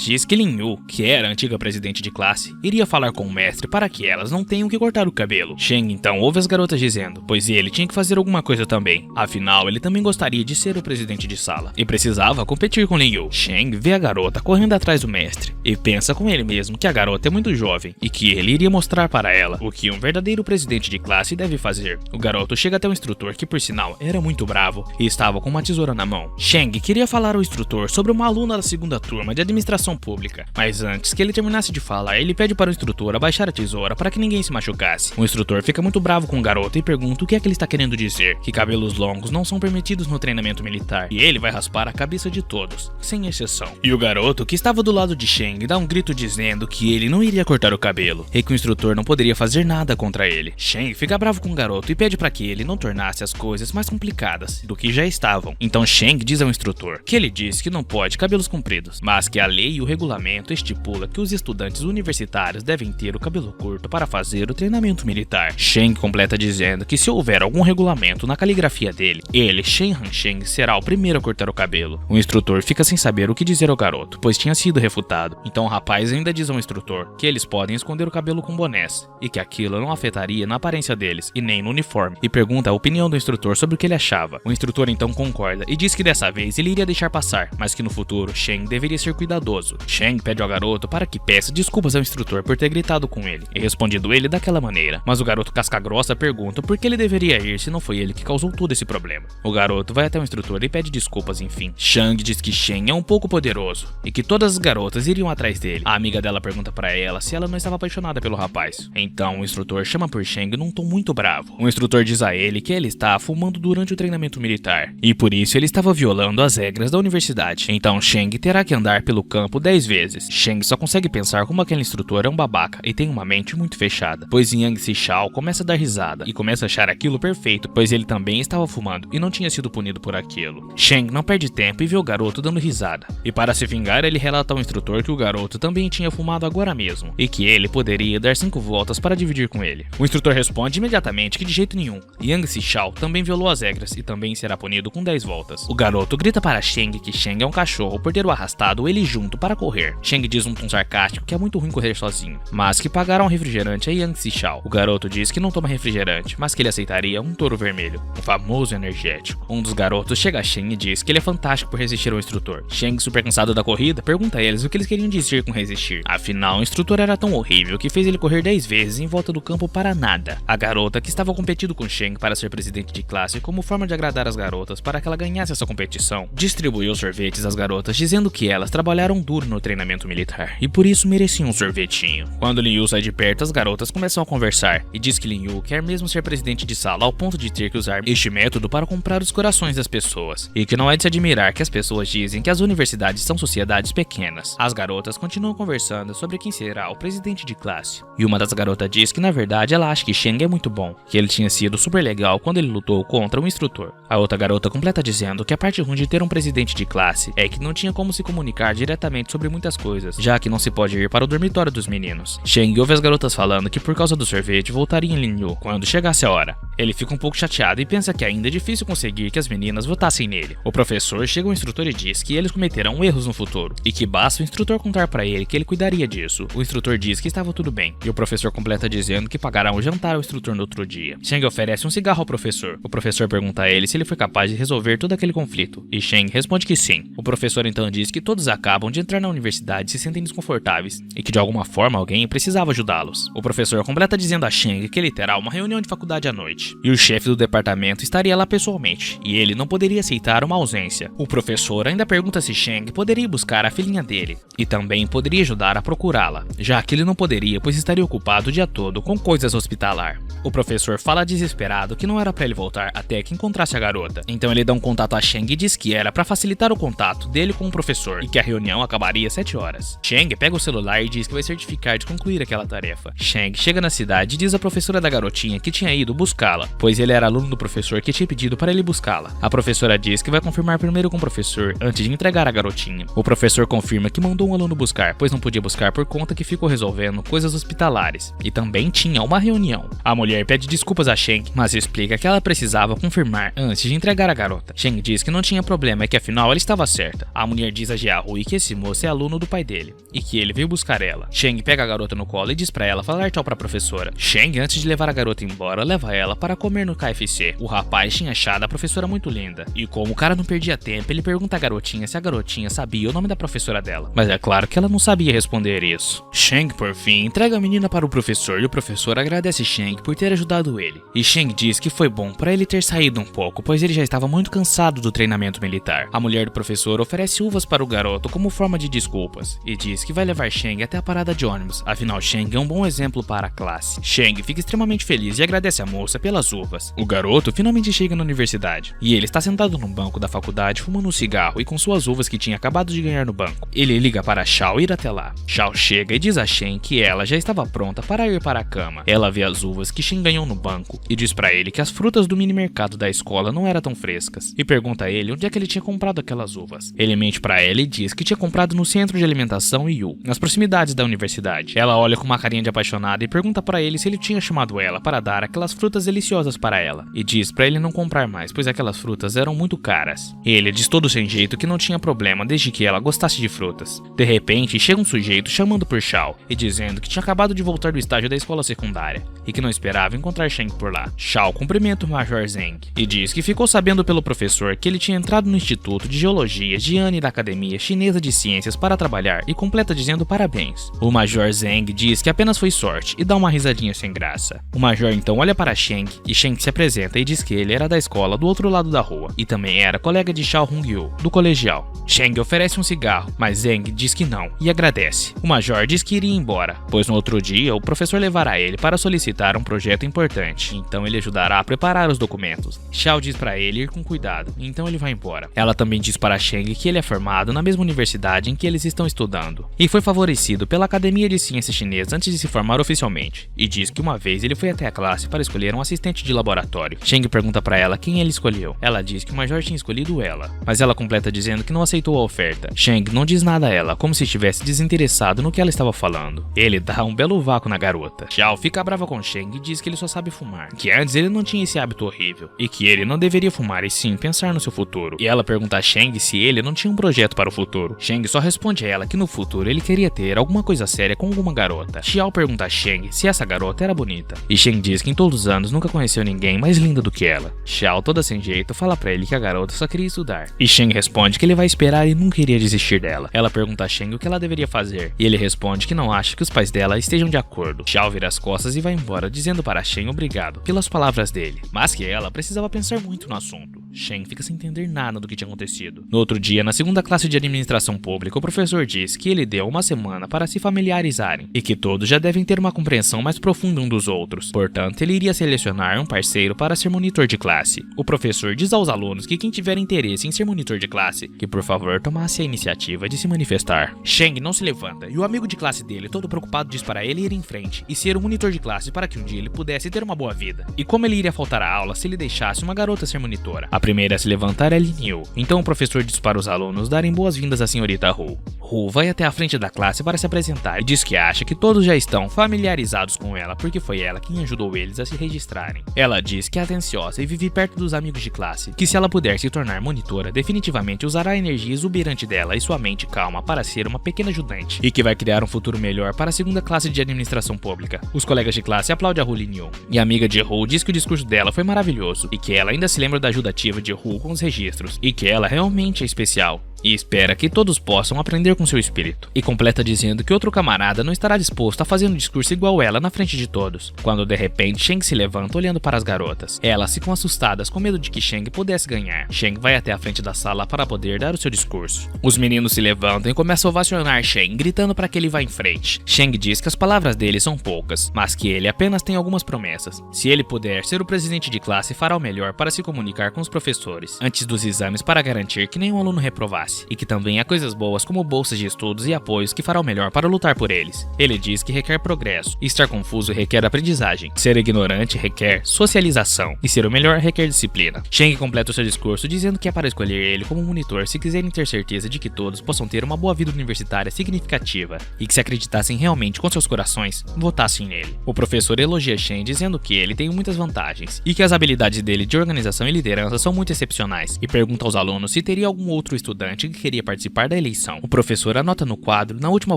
diz que Lin Yu, que era a antiga presidente de classe, iria falar com o mestre para que elas não tenham que cortar o cabelo. Shang então ouve as garotas dizendo, pois ele tinha que fazer alguma coisa também, afinal ele também gostaria de ser o presidente de sala e precisava competir com Lin Yu. Shang vê a garota correndo atrás do mestre e pensa com ele mesmo que a garota é muito jovem e que ele iria mostrar para ela o que um verdadeiro presidente de classe deve fazer. O garoto chega até o instrutor, que por sinal era muito bravo e estava com uma tesoura na mão. Shang queria falar ao instrutor sobre uma aluna da segunda turma de administração pública, mas antes que ele terminasse de falar, ele pede para o instrutor abaixar a tesoura para que ninguém se machucasse. O instrutor fica muito bravo com o garoto e pergunta o que é que ele está querendo dizer, que cabelos longos não são permitidos no treinamento militar, e ele vai raspar a cabeça de todos, sem exceção. E o garoto, que estava do lado de Shang, dá um grito dizendo que ele não iria cortar o cabelo, e que o instrutor não poderia fazer nada contra ele. Shang fica bravo com o garoto e pede para que ele não tornasse as coisas mais complicadas do que já estavam. Então Shang diz ao instrutor que ele diz que não pode cabelos compridos, mas que a lei e o regulamento estipula que os estudantes universitários devem ter o cabelo curto para fazer o treinamento treinamento militar. Sheng completa dizendo que se houver algum regulamento na caligrafia dele, ele, Shen Hansheng, será o primeiro a cortar o cabelo. O instrutor fica sem saber o que dizer ao garoto, pois tinha sido refutado. Então o rapaz ainda diz ao instrutor que eles podem esconder o cabelo com bonés, e que aquilo não afetaria na aparência deles e nem no uniforme, e pergunta a opinião do instrutor sobre o que ele achava. O instrutor então concorda e diz que dessa vez ele iria deixar passar, mas que no futuro Sheng deveria ser cuidadoso. Sheng pede ao garoto para que peça desculpas ao instrutor por ter gritado com ele e respondido ele daquela maneira, mas o garoto casca-grossa pergunta por que ele deveria ir se não foi ele que causou todo esse problema. O garoto vai até o instrutor e pede desculpas enfim. Shang diz que Shen é um pouco poderoso e que todas as garotas iriam atrás dele. A amiga dela pergunta para ela se ela não estava apaixonada pelo rapaz. Então o instrutor chama por Sheng num tom muito bravo. O instrutor diz a ele que ele está fumando durante o treinamento militar e por isso ele estava violando as regras da universidade. Então Sheng terá que andar pelo campo 10 vezes. Sheng só consegue pensar como aquele instrutor é um babaca e tem uma mente muito fechada, pois Yang Zichao começa a dar risada e começa a achar aquilo perfeito, pois ele também estava fumando e não tinha sido punido por aquilo. Sheng não perde tempo e vê o garoto dando risada, e para se vingar ele relata ao instrutor que o garoto também tinha fumado agora mesmo e que ele poderia dar 5 voltas para dividir com ele. O instrutor responde imediatamente que de jeito nenhum. Yang Zichao também violou as regras e também será punido com 10 voltas. O garoto grita para Sheng que Sheng é um cachorro por ter o arrastado ele junto para correr. Sheng diz num tom sarcástico que é muito ruim correr sozinho, mas que pagaram um refrigerante a Yang Zichao. O garoto diz que não toma refrigerante, mas que ele aceitaria um touro vermelho, um famoso energético. Um dos garotos chega a Sheng e diz que ele é fantástico por resistir ao instrutor. Sheng, super cansado da corrida, pergunta a eles o que eles queriam dizer com resistir. Afinal, o instrutor era tão horrível que fez ele correr 10 vezes em volta do campo para nada. A garota, que estava competindo com Sheng para ser presidente de classe como forma de agradar as garotas para que ela ganhasse essa competição, distribuiu sorvetes às garotas dizendo que elas trabalharam duro no treinamento militar e por isso mereciam um sorvetinho. Quando Lin Yu sai de perto, as garotas começam a conversar e diz que Lin Yu quer mesmo ser presidente de sala ao ponto de ter que usar este método para comprar os corações das pessoas, e que não é de se admirar que as pessoas dizem que as universidades são sociedades pequenas. As garotas continuam conversando sobre quem será o presidente de classe, e uma das garotas diz que na verdade ela acha que Sheng é muito bom, que ele tinha sido super legal quando ele lutou contra um instrutor. A outra garota completa dizendo que a parte ruim de ter um presidente de classe é que não tinha como se comunicar diretamente sobre muitas coisas, já que não se pode ir para o dormitório dos meninos. Sheng ouve as garotas falando que por causa do sorvete voltaria em Lin Yu quando chegasse a hora. Ele fica um pouco chateado e pensa que ainda é difícil conseguir que as meninas votassem nele. O professor chega ao instrutor e diz que eles cometerão erros no futuro e que basta o instrutor contar para ele que ele cuidaria disso. O instrutor diz que estava tudo bem e o professor completa dizendo que pagará um jantar ao instrutor no outro dia. Sheng oferece um cigarro ao professor. O professor pergunta a ele se ele foi capaz de resolver todo aquele conflito e Sheng responde que sim. O professor então diz que todos acabam de entrar na universidade e se sentem desconfortáveis e que de alguma forma alguém precisava ajudá-los. O professor completa dizendo a Sheng que ele terá uma reunião de faculdade à noite e o chefe do departamento estaria lá pessoalmente e ele não poderia aceitar uma ausência. O professor ainda pergunta se Sheng poderia buscar a filhinha dele e também poderia ajudar a procurá-la, já que ele não poderia pois estaria ocupado o dia todo com coisas hospitalar. O professor fala desesperado que não era para ele voltar até que encontrasse a garota. Então ele dá um contato a Sheng e diz que era para facilitar o contato dele com o professor e que a reunião acabaria às 7 horas. Sheng pega o celular e diz que vai certificar de concluir aquela tarefa. Sheng chega na cidade e diz à professora da garotinha que tinha ido buscá-la, pois ele era aluno do professor que tinha pedido para ele buscá-la. A professora diz que vai confirmar primeiro com o professor antes de entregar a garotinha. O professor confirma que mandou um aluno buscar, pois não podia buscar por conta que ficou resolvendo coisas hospitalares e também tinha uma reunião. A mulher pede desculpas a Sheng, mas explica que ela precisava confirmar antes de entregar a garota. Sheng diz que não tinha problema e que afinal ela estava certa. A mulher diz a Jiahui que esse moço é aluno do pai dele e que ele veio buscar ela. Sheng pega a garota no colo e diz pra ela falar tchau pra professora. Sheng, antes de levar a garota embora, leva ela para comer no KFC. O rapaz tinha achado a professora muito linda e como o cara não perdia tempo, ele pergunta à garotinha se a garotinha sabia o nome da professora dela, mas é claro que ela não sabia responder isso. Sheng, por fim, entrega a menina para o professor e o professor agradece Sheng por ter ajudado ele. E Sheng diz que foi bom para ele ter saído um pouco, pois ele já estava muito cansado do treinamento militar. A mulher do professor oferece uvas para o garoto como forma de desculpas e diz que vai levar Sheng até a parada de ônibus, afinal Sheng é um bom exemplo para a classe. Sheng fica extremamente feliz e agradece a moça pelas uvas. O garoto finalmente chega na universidade e ele está sentado no banco da faculdade fumando um cigarro e com suas uvas que tinha acabado de ganhar no banco. Ele liga para Shao ir até lá. Shao chega e diz a Shen que ela já estava pronta para ir para a cama. Ela vê as uvas que Shen ganhou no banco e diz para ele que as frutas do mini mercado da escola não eram tão frescas e pergunta a ele onde é que ele tinha comprado aquelas uvas. Ele mente para ela e diz que tinha comprado no centro de alimentação Yu, nas proximidades da universidade. Ela olha com uma carinha de apaixonada e pergunta para pra ele se ele tinha chamado ela para dar aquelas frutas deliciosas para ela, e diz pra ele não comprar mais, pois aquelas frutas eram muito caras. Ele diz todo sem jeito que não tinha problema desde que ela gostasse de frutas. De repente, chega um sujeito chamando por Shao e dizendo que tinha acabado de voltar do estágio da escola secundária e que não esperava encontrar Shang por lá. Shao cumprimenta o Major Zeng e diz que ficou sabendo pelo professor que ele tinha entrado no Instituto de Geologia Jian da Academia Chinesa de Ciências para trabalhar e completa dizendo parabéns. O Major Zeng diz que apenas foi sorte e dá uma risadinha sem graça. O Major então olha para Shang e Shang se apresenta e diz que ele era da escola do outro lado da rua e também era colega de Shao Hongyu, do colegial. Shang oferece um cigarro, mas Zeng diz que não e agradece. O Major diz que iria embora, pois no outro dia o professor levará ele para solicitar um projeto importante, então ele ajudará a preparar os documentos. Shao diz para ele ir com cuidado, então ele vai embora. Ela também diz para Shang que ele é formado na mesma universidade em que eles estão estudando e foi favorecido pela Academia de Ciências Chinesa antes de se formar oficialmente, e diz que uma vez ele foi até a classe para escolher um assistente de laboratório. Shang pergunta para ela quem ele escolheu. Ela diz que o Major tinha escolhido ela, mas ela completa dizendo que não aceitou a oferta. Shang não diz nada a ela, como se estivesse desinteressado no que ela estava falando. Ele dá um belo vácuo na garota. Shao fica brava com Shang e diz que ele só sabe fumar, que antes ele não tinha esse hábito horrível, e que ele não deveria fumar e sim pensar no seu futuro. E ela pergunta a Shang se ele não tinha um projeto para o futuro. Shang só responde a ela que no futuro ele queria ter alguma coisa séria com alguma garota. Xiao pergunta a Shang se essa garota era bonita, e Shang diz que em todos os anos nunca conheceu ninguém mais linda do que ela. Xiao, toda sem jeito, fala pra ele que a garota só queria estudar, e Shang responde que ele vai esperar e nunca iria desistir dela. Ela pergunta a Shang o que ela deveria fazer, e ele responde que não acha que os pais dela estejam de acordo. Xiao vira as costas e vai embora, dizendo para Shang obrigado pelas palavras dele, mas que ela precisava pensar muito no assunto. Shang fica sem entender nada do que tinha acontecido. No outro dia, na segunda classe de administração pública, o professor diz que ele deu uma semana para se familiarizarem e que todos já devem ter uma compreensão mais profunda um dos outros. Portanto, ele iria selecionar um parceiro para ser monitor de classe. O professor diz aos alunos que quem tiver interesse em ser monitor de classe, que por favor tomasse a iniciativa de se manifestar. Shang não se levanta e o amigo de classe dele, todo preocupado, diz para ele ir em frente e ser o monitor de classe para que um dia ele pudesse ter uma boa vida. E como ele iria faltar à aula se ele deixasse uma garota ser monitora. A primeira a se levantar é Lin Yu, então o professor diz para os alunos darem boas-vindas à senhorita Hu. Hu vai até a frente da classe para se apresentar e diz que acha que todos já estão familiarizados com ela porque foi ela quem ajudou eles a se registrarem. Ela diz que é atenciosa e vive perto dos amigos de classe, que se ela puder se tornar monitora, definitivamente usará a energia exuberante dela e sua mente calma para ser uma pequena ajudante, e que vai criar um futuro melhor para a segunda classe de administração pública. Os colegas de classe aplaudem a Hu Lin Yu, e a amiga de Hu diz que o discurso dela foi maravilhoso, e que ela ainda se lembra da ajuda ativa de Hu com os registros, e que ela realmente é especial, e espera que todos possam aprender com seu espírito, e completa dizendo que outro camarada não estará disposto a fazer um discurso igual ela na frente de todos, quando de repente Shang se levanta olhando para as garotas. Elas ficam assustadas com medo de que Shang pudesse ganhar. Shang vai até a frente da sala para poder dar o seu discurso. Os meninos se levantam e começam a ovacionar Shang, gritando para que ele vá em frente. Shang diz que as palavras dele são poucas, mas que ele apenas tem algumas promessas. Se ele puder ser o presidente de classe, fará o melhor para se comunicar com os professores antes dos exames para garantir que nenhum aluno reprovasse, e que também há coisas boas como bolsas de estudos e apoios que fará o melhor para lutar por eles. Ele diz que requer progresso, e estar confuso requer aprendizagem, ser ignorante requer socialização, e ser o melhor requer disciplina. Shang completa o seu discurso dizendo que é para escolher ele como monitor se quiserem ter certeza de que todos possam ter uma boa vida universitária significativa, e que se acreditassem realmente com seus corações, votassem nele. O professor elogia Shang dizendo que ele tem muitas vantagens, e que as habilidades dele de organização e liderança são muito excepcionais, e pergunta aos alunos se teria algum outro estudante que queria participar da eleição. O professor anota no quadro na última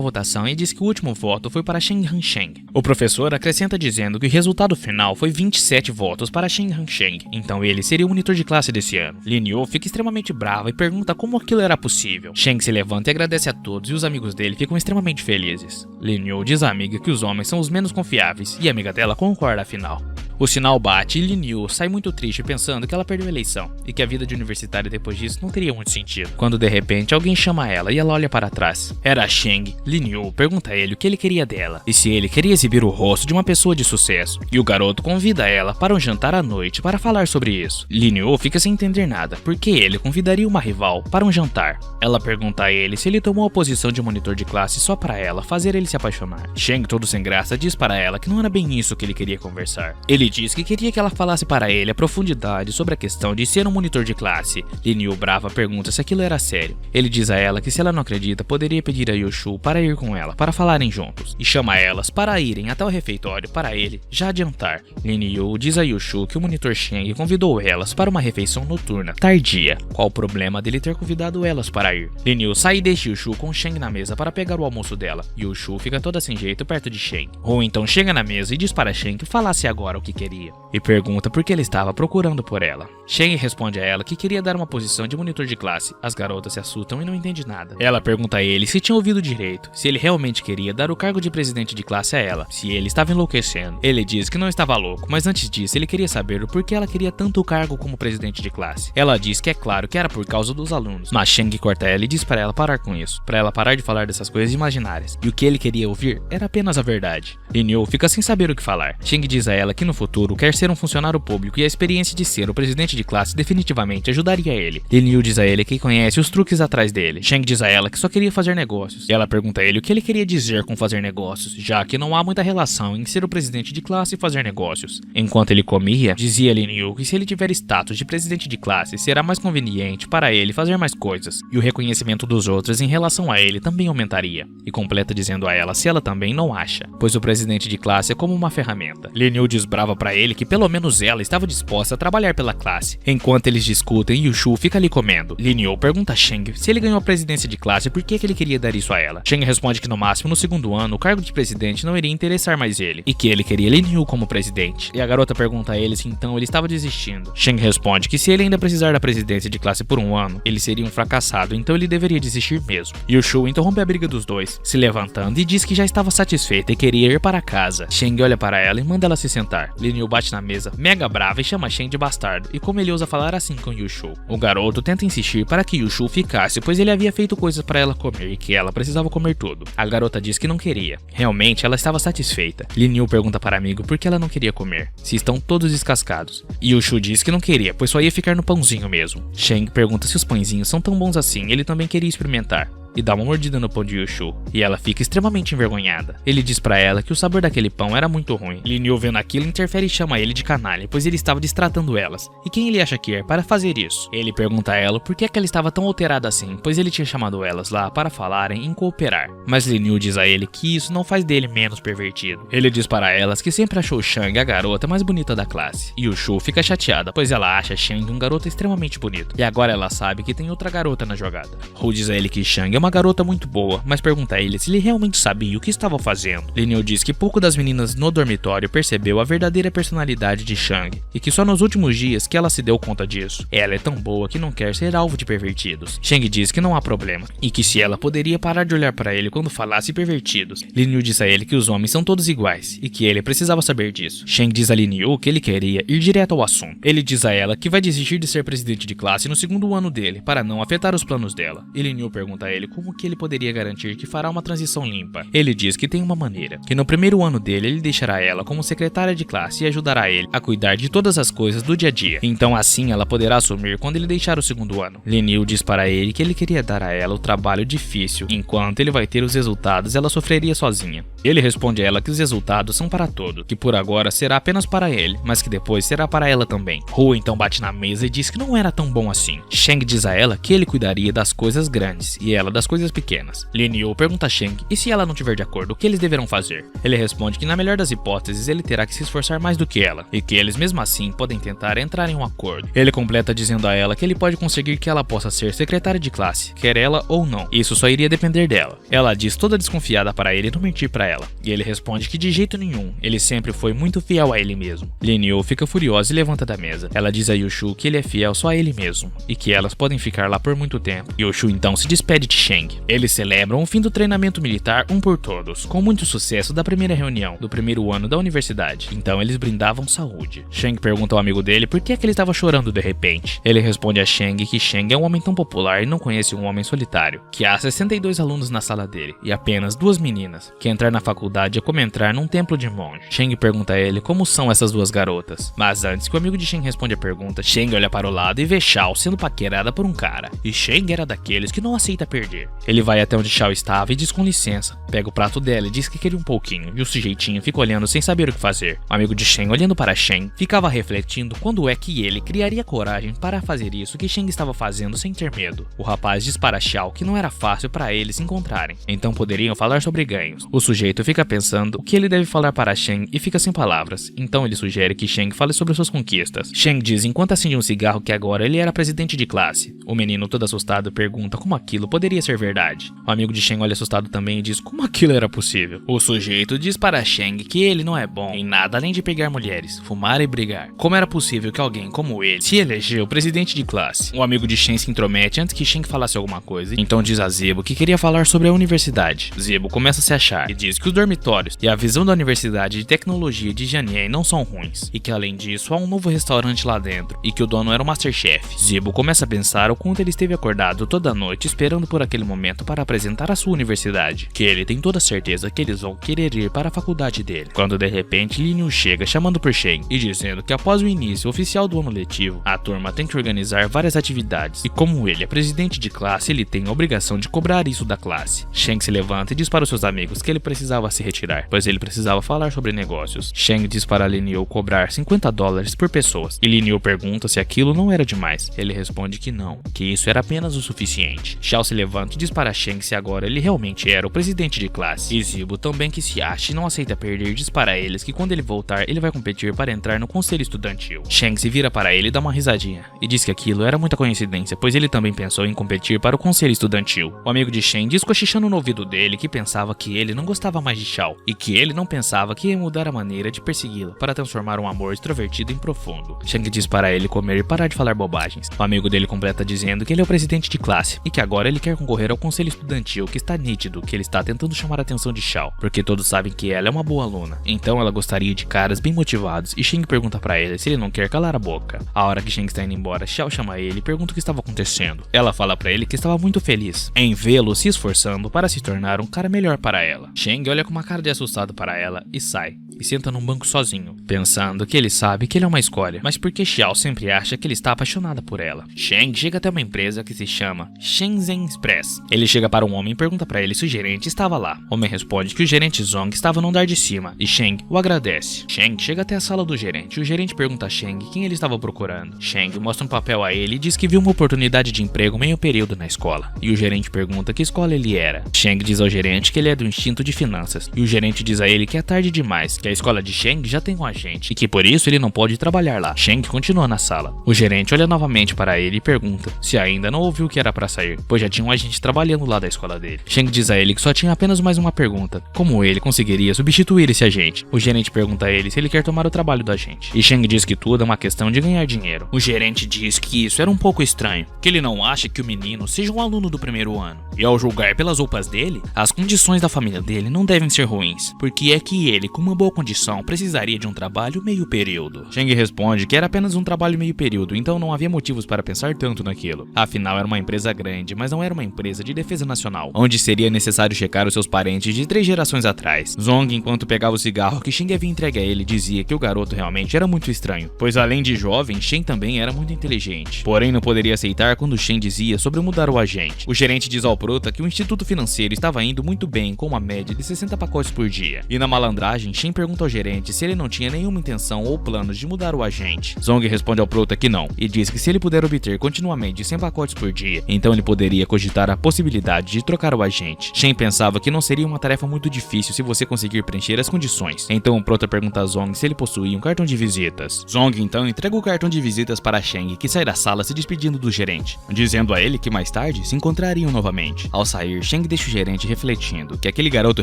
votação e diz que o último voto foi para Shen Hansheng. O professor acrescenta dizendo que o resultado final foi 27 votos para Shen Hansheng, então ele seria o monitor de classe desse ano. Lin Yu fica extremamente brava e pergunta como aquilo era possível. Shang se levanta e agradece a todos e os amigos dele ficam extremamente felizes. Lin Yu diz à amiga que os homens são os menos confiáveis e a amiga dela concorda afinal. O sinal bate e Lin Yu sai muito triste pensando que ela perdeu a eleição e que a vida de universitária depois disso não teria muito sentido. Quando de repente alguém chama ela e ela olha para trás. Era a Shang. Lin Yu pergunta a ele o que ele queria dela e se ele queria exibir o rosto de uma pessoa de sucesso. E o garoto convida ela para um jantar à noite para falar sobre isso. Lin Yu fica sem entender nada, porque ele convidaria uma rival para um jantar. Ela pergunta a ele se ele tomou a posição de monitor de classe só para ela fazer ele se apaixonar. Shang, todo sem graça, diz para ela que não era bem isso que ele queria conversar. Ele Ele diz que queria que ela falasse para ele a profundidade sobre a questão de ser um monitor de classe. Lin Yu brava pergunta se aquilo era sério. Ele diz a ela que se ela não acredita, poderia pedir a Yushu para ir com ela, para falarem juntos, e chama elas para irem até o refeitório para ele já adiantar. Lin Yu diz a Yushu que o monitor Shang convidou elas para uma refeição noturna, tardia. Qual o problema dele ter convidado elas para ir? Lin Yu sai e deixa Yushu com Shang na mesa para pegar o almoço dela. Yushu fica toda sem jeito perto de Shang. Hu então chega na mesa e diz para Shang que falasse agora o que queria, e pergunta por que ele estava procurando por ela. Shang responde a ela que queria dar uma posição de monitor de classe. As garotas se assustam e não entendem nada. Ela pergunta a ele se tinha ouvido direito, se ele realmente queria dar o cargo de presidente de classe a ela, se ele estava enlouquecendo. Ele diz que não estava louco, mas antes disso ele queria saber o porquê ela queria tanto o cargo como presidente de classe. Ela diz que é claro que era por causa dos alunos, mas Shang corta ela e diz para ela parar com isso, para ela parar de falar dessas coisas imaginárias, e o que ele queria ouvir era apenas a verdade. Lin Yu fica sem saber o que falar. Shang diz a ela que no futuro quer ser um funcionário público e a experiência de ser o presidente de classe definitivamente ajudaria ele. Lin Yu diz a ele que conhece os truques atrás dele. Shang diz a ela que só queria fazer negócios, e ela pergunta a ele o que ele queria dizer com fazer negócios, já que não há muita relação em ser o presidente de classe e fazer negócios. Enquanto ele comia, dizia Lin Yu que se ele tiver status de presidente de classe, será mais conveniente para ele fazer mais coisas, e o reconhecimento dos outros em relação a ele também aumentaria. E completa dizendo a ela se ela também não acha, pois o presidente de classe é como uma ferramenta. Lin Yu diz brava para ele que pelo menos ela estava disposta a trabalhar pela classe. Enquanto eles discutem, Yushu fica ali comendo. Lin Yu pergunta a Shang se ele ganhou a presidência de classe, por que ele queria dar isso a ela. Shang responde que no máximo no segundo ano o cargo de presidente não iria interessar mais ele, e que ele queria Lin Yu como presidente. E a garota pergunta a ele se então ele estava desistindo. Shang responde que se ele ainda precisar da presidência de classe por um ano, ele seria um fracassado, então ele deveria desistir mesmo. Yushu interrompe a briga dos dois, se levantando e diz que já estava satisfeita e queria ir para casa. Shang olha para ela e manda ela se sentar. Lin Yu bate na mesa, mega brava, e chama Shang de bastardo, e como ele ousa falar assim com Yushu. O garoto tenta insistir para que Yushu ficasse, pois ele havia feito coisas para ela comer e que ela precisava comer tudo. A garota diz que não queria. Realmente ela estava satisfeita. Lin Yu pergunta para o amigo por que ela não queria comer, se estão todos descascados. Yushu diz que não queria, pois só ia ficar no pãozinho mesmo. Shang pergunta se os pãezinhos são tão bons assim, ele também queria experimentar, e dá uma mordida no pão de Yushu, e ela fica extremamente envergonhada. Ele diz pra ela que o sabor daquele pão era muito ruim. Lin Yu vendo aquilo interfere e chama ele de canalha, pois ele estava destratando elas. E quem ele acha que é para fazer isso? Ele pergunta a ela por que ela estava tão alterada assim, pois ele tinha chamado elas lá para falarem em cooperar. Mas Lin Yu diz a ele que isso não faz dele menos pervertido. Ele diz para elas que sempre achou Shang a garota mais bonita da classe. E Yushu fica chateada, pois ela acha Shang um garoto extremamente bonito. E agora ela sabe que tem outra garota na jogada. Hu diz a ele que Shang é uma garota muito boa, mas pergunta a ele se ele realmente sabia o que estava fazendo. Lin Yu diz que pouco das meninas no dormitório percebeu a verdadeira personalidade de Shang, e que só nos últimos dias que ela se deu conta disso. Ela é tão boa que não quer ser alvo de pervertidos. Shang diz que não há problema, e que se ela poderia parar de olhar para ele quando falasse pervertidos. Lin Yu diz a ele que os homens são todos iguais, e que ele precisava saber disso. Shang diz a Lin Yu que ele queria ir direto ao assunto. Ele diz a ela que vai desistir de ser presidente de classe no segundo ano dele, para não afetar os planos dela. E Lin Yu pergunta a ele como que ele poderia garantir que fará uma transição limpa. Ele diz que tem uma maneira, que no primeiro ano dele ele deixará ela como secretária de classe e ajudará ele a cuidar de todas as coisas do dia a dia. Então assim ela poderá assumir quando ele deixar o segundo ano. Lin Yu diz para ele que ele queria dar a ela o trabalho difícil, enquanto ele vai ter os resultados ela sofreria sozinha. Ele responde a ela que os resultados são para todos, que por agora será apenas para ele, mas que depois será para ela também. Hu então bate na mesa e diz que não era tão bom assim. Shang diz a ela que ele cuidaria das coisas grandes e ela das coisas pequenas. Lin Yu pergunta a Shang e se ela não tiver de acordo, o que eles deverão fazer? Ele responde que na melhor das hipóteses ele terá que se esforçar mais do que ela, e que eles mesmo assim podem tentar entrar em um acordo. Ele completa dizendo a ela que ele pode conseguir que ela possa ser secretária de classe, quer ela ou não. Isso só iria depender dela. Ela diz toda desconfiada para ele não mentir para ela, e ele responde que de jeito nenhum, ele sempre foi muito fiel a ele mesmo. Lin Yu fica furiosa e levanta da mesa. Ela diz a Yushu que ele é fiel só a ele mesmo, e que elas podem ficar lá por muito tempo. Yushu então se despede de Shang. Eles celebram o fim do treinamento militar um por todos, com muito sucesso da primeira reunião, do primeiro ano da universidade. Então eles brindavam saúde. Shang pergunta ao amigo dele por que ele estava chorando de repente. Ele responde a Shang que Shang é um homem tão popular e não conhece um homem solitário, que há 62 alunos na sala dele, e apenas 2 meninas, que entrar na faculdade é como entrar num templo de monge. Shang pergunta a ele como são essas 2 garotas, mas antes que o amigo de Shang responde a pergunta, Shang olha para o lado e vê Shao sendo paquerada por um cara, e Shang era daqueles que não aceita perder. perder. Ele vai até onde Xiao estava e diz com licença, pega o prato dela e diz que queria um pouquinho, e o sujeitinho fica olhando sem saber o que fazer. O amigo de Shen, olhando para Shen, ficava refletindo quando é que ele criaria coragem para fazer isso que Shen estava fazendo sem ter medo. O rapaz diz para Xiao que não era fácil para eles se encontrarem, então poderiam falar sobre ganhos. O sujeito fica pensando o que ele deve falar para Shen e fica sem palavras, então ele sugere que Shen fale sobre suas conquistas. Shen diz enquanto acende um cigarro que agora ele era presidente de classe. O menino, todo assustado, pergunta como aquilo poderia ser verdade. O amigo de Shen olha assustado também e diz como aquilo era possível. O sujeito diz para Shen que ele não é bom em nada além de pegar mulheres, fumar e brigar. Como era possível que alguém como ele se elegeu presidente de classe? O amigo de Shen se intromete antes que Shen falasse alguma coisa, então diz a Zibo que queria falar sobre a universidade. Zibo começa a se achar e diz que os dormitórios e a visão da Universidade de Tecnologia de Jianyang não são ruins, e que além disso há um novo restaurante lá dentro, e que o dono era o Masterchef. Zibo começa a pensar o quanto ele esteve acordado toda a noite esperando por aquele momento para apresentar a sua universidade, que ele tem toda certeza que eles vão querer ir para a faculdade dele. Quando de repente Lin Yu chega chamando por Shen e dizendo que após o início oficial do ano letivo, a turma tem que organizar várias atividades, e como ele é presidente de classe, ele tem a obrigação de cobrar isso da classe. Shen se levanta e diz para os seus amigos que ele precisava se retirar, pois ele precisava falar sobre negócios. Shen diz para Lin Yu cobrar $50 por pessoas, e Lin Yu pergunta se aquilo não era demais. Ele responde que não, que isso era apenas o suficiente. Xiao se levanta e diz para Shen se agora ele realmente era o presidente de classe. E Zibo também que se acha e não aceita perder diz para eles que quando ele voltar ele vai competir para entrar no conselho estudantil. Shen se vira para ele e dá uma risadinha, e diz que aquilo era muita coincidência, pois ele também pensou em competir para o conselho estudantil. O amigo de Shen diz cochichando no ouvido dele que pensava que ele não gostava mais de Xiao, e que ele não pensava que ia mudar a maneira de persegui-la para transformar um amor extrovertido em profundo. Shang diz para ele comer e parar de falar bobagens. O amigo dele completa dizendo que ele é o presidente de classe e que agora ele quer concorrer ao conselho estudantil, que está nítido que ele está tentando chamar a atenção de Xiao, porque todos sabem que ela é uma boa aluna. Então ela gostaria de caras bem motivados, e Shang pergunta para ele se ele não quer calar a boca. A hora que Shang está indo embora, Xiao chama ele e pergunta o que estava acontecendo. Ela fala para ele que estava muito feliz em vê-lo se esforçando para se tornar um cara melhor para ela. Shang olha com uma cara de assustado para ela e sai, e senta num banco sozinho, pensando que ele sabe que ele é uma escolha, mas porque Xiao sempre acha que ele está apaixonada por ela. Shang chega até uma empresa que se chama Shenzhen Express. Ele chega para um homem e pergunta para ele se o gerente estava lá. O homem responde que o gerente Zong estava no andar de cima, e Shang o agradece. Shang chega até a sala do gerente, e o gerente pergunta a Shang quem ele estava procurando. Shang mostra um papel a ele e diz que viu uma oportunidade de emprego meio período na escola, e o gerente pergunta que escola ele era. Shang diz ao gerente que ele é do Instinto de Finanças, e o gerente diz a ele que é tarde demais, que a escola de Shang já tem um agente, e que por isso ele não pode trabalhar lá. Shang continua na sala. O gerente olha novamente para ele e pergunta se ainda não ouviu que era para sair, pois já tinha um agente trabalhando lá da escola dele. Shang diz a ele que só tinha apenas mais uma pergunta: como ele conseguiria substituir esse agente? O gerente pergunta a ele se ele quer tomar o trabalho do agente, e Shang diz que tudo é uma questão de ganhar dinheiro. O gerente diz que isso era um pouco estranho, que ele não acha que o menino seja um aluno do primeiro ano, e ao julgar pelas roupas dele, as condições da família dele não devem ser ruins, porque é que ele, com uma boa condição, precisaria de um trabalho meio período. Shang responde que era apenas um trabalho meio período, então não havia motivos para pensar tanto naquilo. Afinal, era uma empresa grande, mas não era uma empresa de defesa nacional, onde seria necessário checar os seus parentes de 3 gerações atrás. Zong, enquanto pegava o cigarro que Shang havia entregue a ele, dizia que o garoto realmente era muito estranho, pois além de jovem, Shen também era muito inteligente. Porém, não poderia aceitar quando Shen dizia sobre mudar o agente. O gerente diz ao Prota que o instituto financeiro estava indo muito bem, com uma média de 60 pacotes por dia. E na malandragem, Shen pergunta ao gerente se ele não tinha nenhuma intenção ou planos de mudar o agente. Zong responde ao Prota que não, e diz que se ele puder obter continuamente 100 pacotes por dia, então ele poderia cogitar a possibilidade de trocar o agente. Shen pensava que não seria uma tarefa muito difícil se você conseguir preencher as condições. Então o Prota pergunta a Zong se ele possuía um cartão de visitas. Zong então entrega o cartão de visitas para Shang, que sai da sala se despedindo do gerente, dizendo a ele que mais tarde se encontrariam novamente. Ao sair, Shang deixa o gerente refletindo que aquele garoto